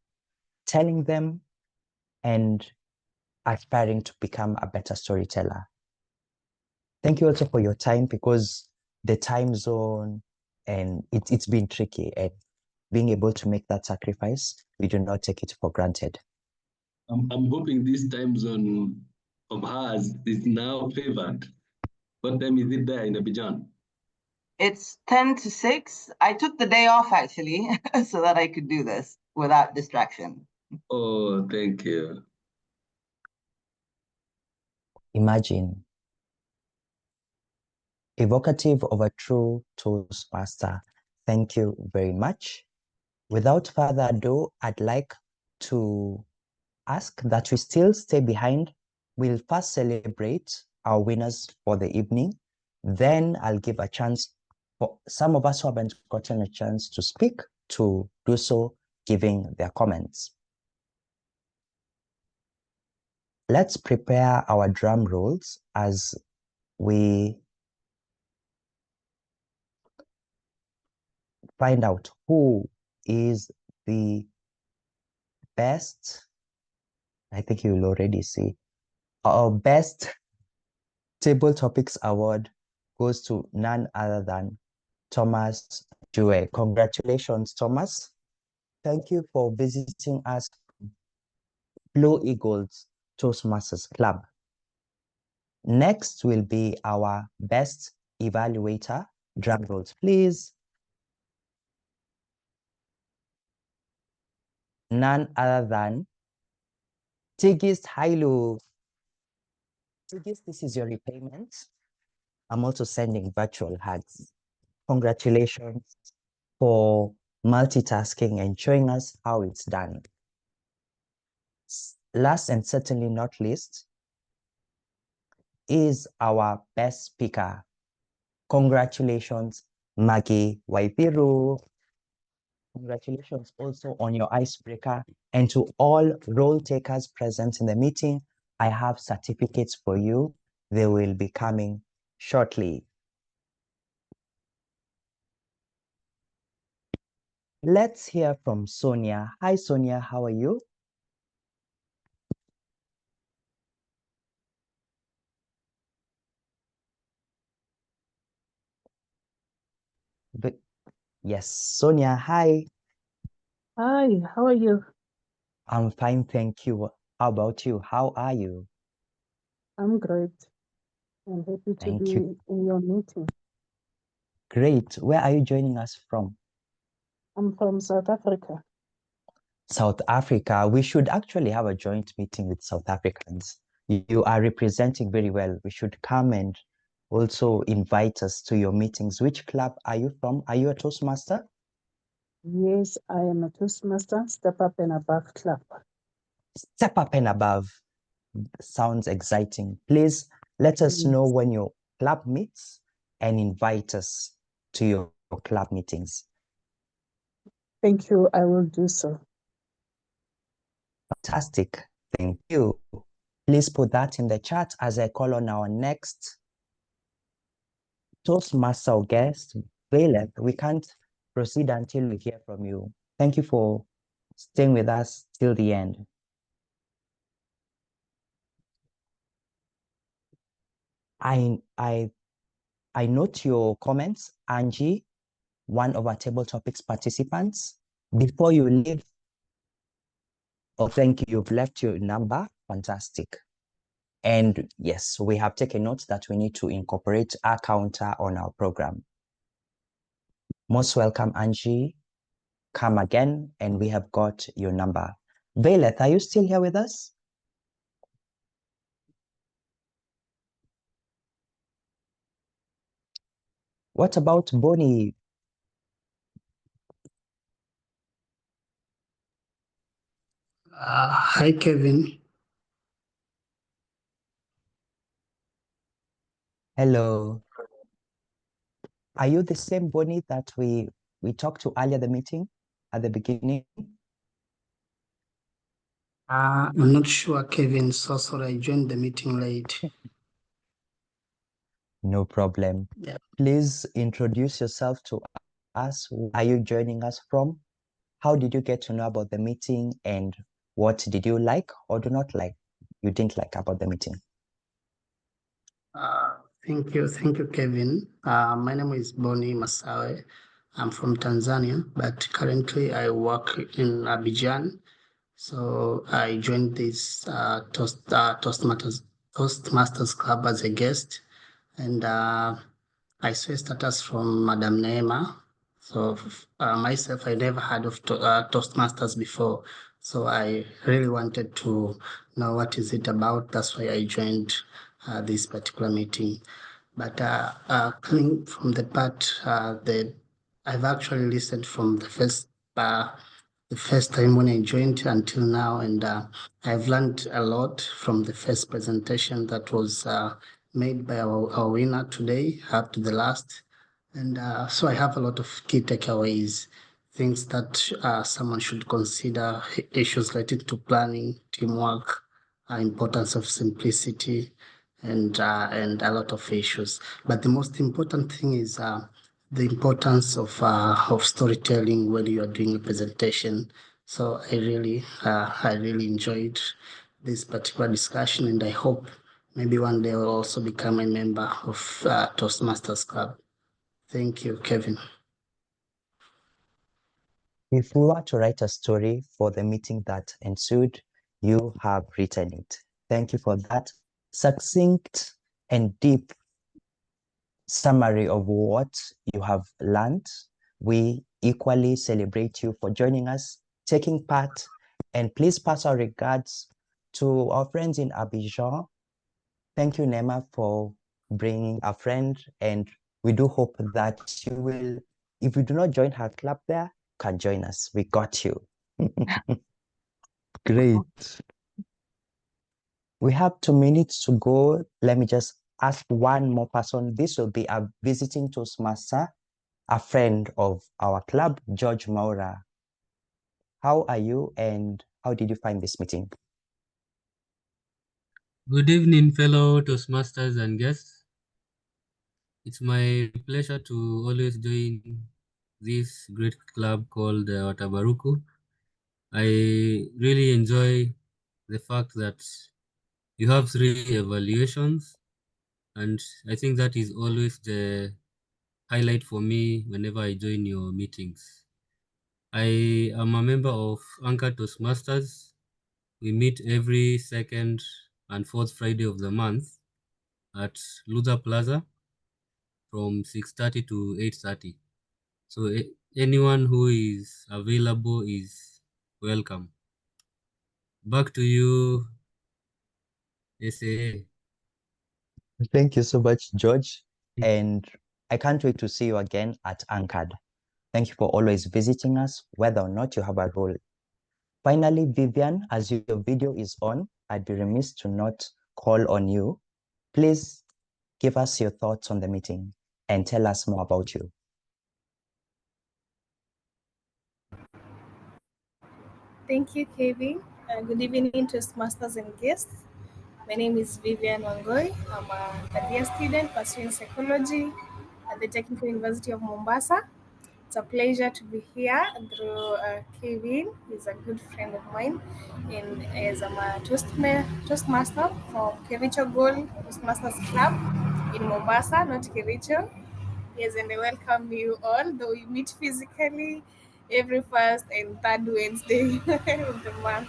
telling them and aspiring to become a better storyteller. Thank you also for your time, because the time zone and it's been tricky, and being able to make that sacrifice, we do not take it for granted. I'm hoping this time zone of ours is now favored. What time is it there in Abidjan? It's 10 to 6. I took the day off actually so that I could do this without distraction. Oh, thank you. Imagine, evocative of a true Toastmaster. Thank you very much. Without further ado, I'd like to ask that we still stay behind. We'll first celebrate our winners for the evening. Then I'll give a chance for some of us who haven't gotten a chance to speak to do so, giving their comments. Let's prepare our drum rolls as we find out who is the best. I think you will already see. Our best Table Topics Award goes to none other than Thomas Njue. Congratulations, Thomas. Thank you for visiting us, Blue Eagles Toastmasters Club. Next will be our best evaluator. Drum rolls, please. None other than Tigist Hailu. Tigist, this is your repayment. I'm also sending virtual hugs. Congratulations for multitasking and showing us how it's done. Last and certainly not least is our best speaker. Congratulations, Maggy Waithiru. Congratulations also on your icebreaker. And to all role takers present in the meeting, I have certificates for you. They will be coming shortly. Let's hear from Sonia. Hi, Sonia, how are you? Yes, Sonia, hi. Hi, how are you? I'm fine, thank you. How about you? How are you? I'm great. I'm happy to Thank be you. in your meeting. Great. Where are you joining us from? I'm from South Africa. South Africa. We should actually have a joint meeting with South Africans. You are representing very well. We should come and also invite us to your meetings. Which club are you from? Are you a Toastmaster? Yes, I am a Toastmaster, Step Up and Above Club. Step Up and Above. Sounds exciting. Please let us know when your club meets and invite us to your club meetings. Thank you. I will do so. Fantastic. Thank you. Please put that in the chat as I call on our next Toastmaster guest, Caleb. We can't proceed until we hear from you. Thank you for staying with us till the end. I note your comments, Angie. one of our table topics participants. Before you leave, oh, thank you, you've left your number, fantastic. And yes, we have taken note that we need to incorporate our counter on our program. Most welcome, Angie. Come again, and we have got your number. Vaileth, are you still here with us? What about Bonnie? Hi, Kevin. Hello. Are you the same Bonnie that we talked to earlier the meeting at the beginning? I'm not sure, Kevin. So sorry, I joined the meeting late. No problem. Yeah. Please introduce yourself to us. Where are you joining us from? How did you get to know about the meeting, and what did you like or do not like? You didn't like about the meeting. Thank you, Kevin. My name is Bonnie Masawe. I'm from Tanzania, but currently I work in Abidjan. So I joined this Toastmasters Club as a guest, and I saw a status from Madam Neema. So myself, I never heard of Toastmasters before. So I really wanted to know what is it about. That's why I joined this particular meeting. But coming from the part I've actually listened from the first time when I joined until now, and I've learned a lot from the first presentation that was made by our winner today up to the last. And so I have a lot of key takeaways, things that someone should consider, issues related to planning, teamwork, importance of simplicity, and a lot of issues. But the most important thing is the importance of storytelling when you are doing a presentation. So I really enjoyed this particular discussion, and I hope maybe one day I'll also become a member of Toastmasters Club. Thank you, Kevin. If we were to write a story for the meeting that ensued, you have written it. Thank you for that succinct and deep summary of what you have learned. We equally celebrate you for joining us, taking part, and please pass our regards to our friends in Abidjan. Thank you, Neema, for bringing a friend, and we do hope that you will, if you do not join her club there, can join us. We got you. Great. We have 2 minutes to go. Let me just ask one more person. This will be a visiting Toastmaster, a friend of our club, George Maura. How are you, and how did you find this meeting? Good evening, fellow Toastmasters and guests. It's my pleasure to always join this great club called Watabaruku. I really enjoy the fact that you have 3 evaluations, and I think that is always the highlight for me whenever I join your meetings. I am a member of Anchor Toastmasters. We meet every second and fourth Friday of the month at Luther Plaza from 6:30 to 8:30. So anyone who is available is welcome. Back to you, SA. Thank you so much, George. And I can't wait to see you again at Anchored. Thank you for always visiting us, whether or not you have a role. Finally, Vivian, as your video is on, I'd be remiss to not call on you. Please give us your thoughts on the meeting and tell us more about you. Thank you, Kevin. Good evening, Toastmasters and guests. My name is Vivian Wangoi. I'm a third-year student pursuing psychology at the Technical University of Mombasa. It's a pleasure to be here through Kevin. He's a good friend of mine, and as I'm a Toastmaster from Kericho Gold Toastmasters Club in Mombasa, not Kericho. Yes, and I welcome you all, though we meet physically every first and third Wednesday of the month.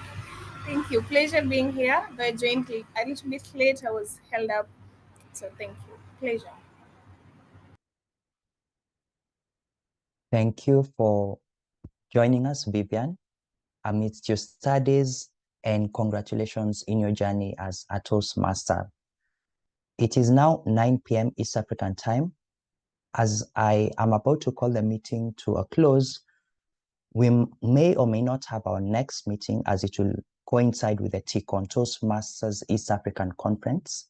Thank you. Pleasure being here. Though I joined a little bit late, I was held up. So thank you. Pleasure. Thank you for joining us, Vivian, amidst your studies, and congratulations in your journey as a Toastmaster. It is now 9 p.m. East African time. As I am about to call the meeting to a close, we may or may not have our next meeting as it will coincide with the TCON Toastmasters East African Conference.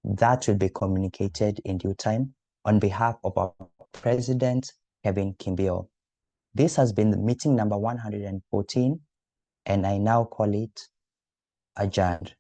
That will be communicated in due time on behalf of our President, Kevin Kimbio. This has been the meeting number 114, and I now call it adjourned.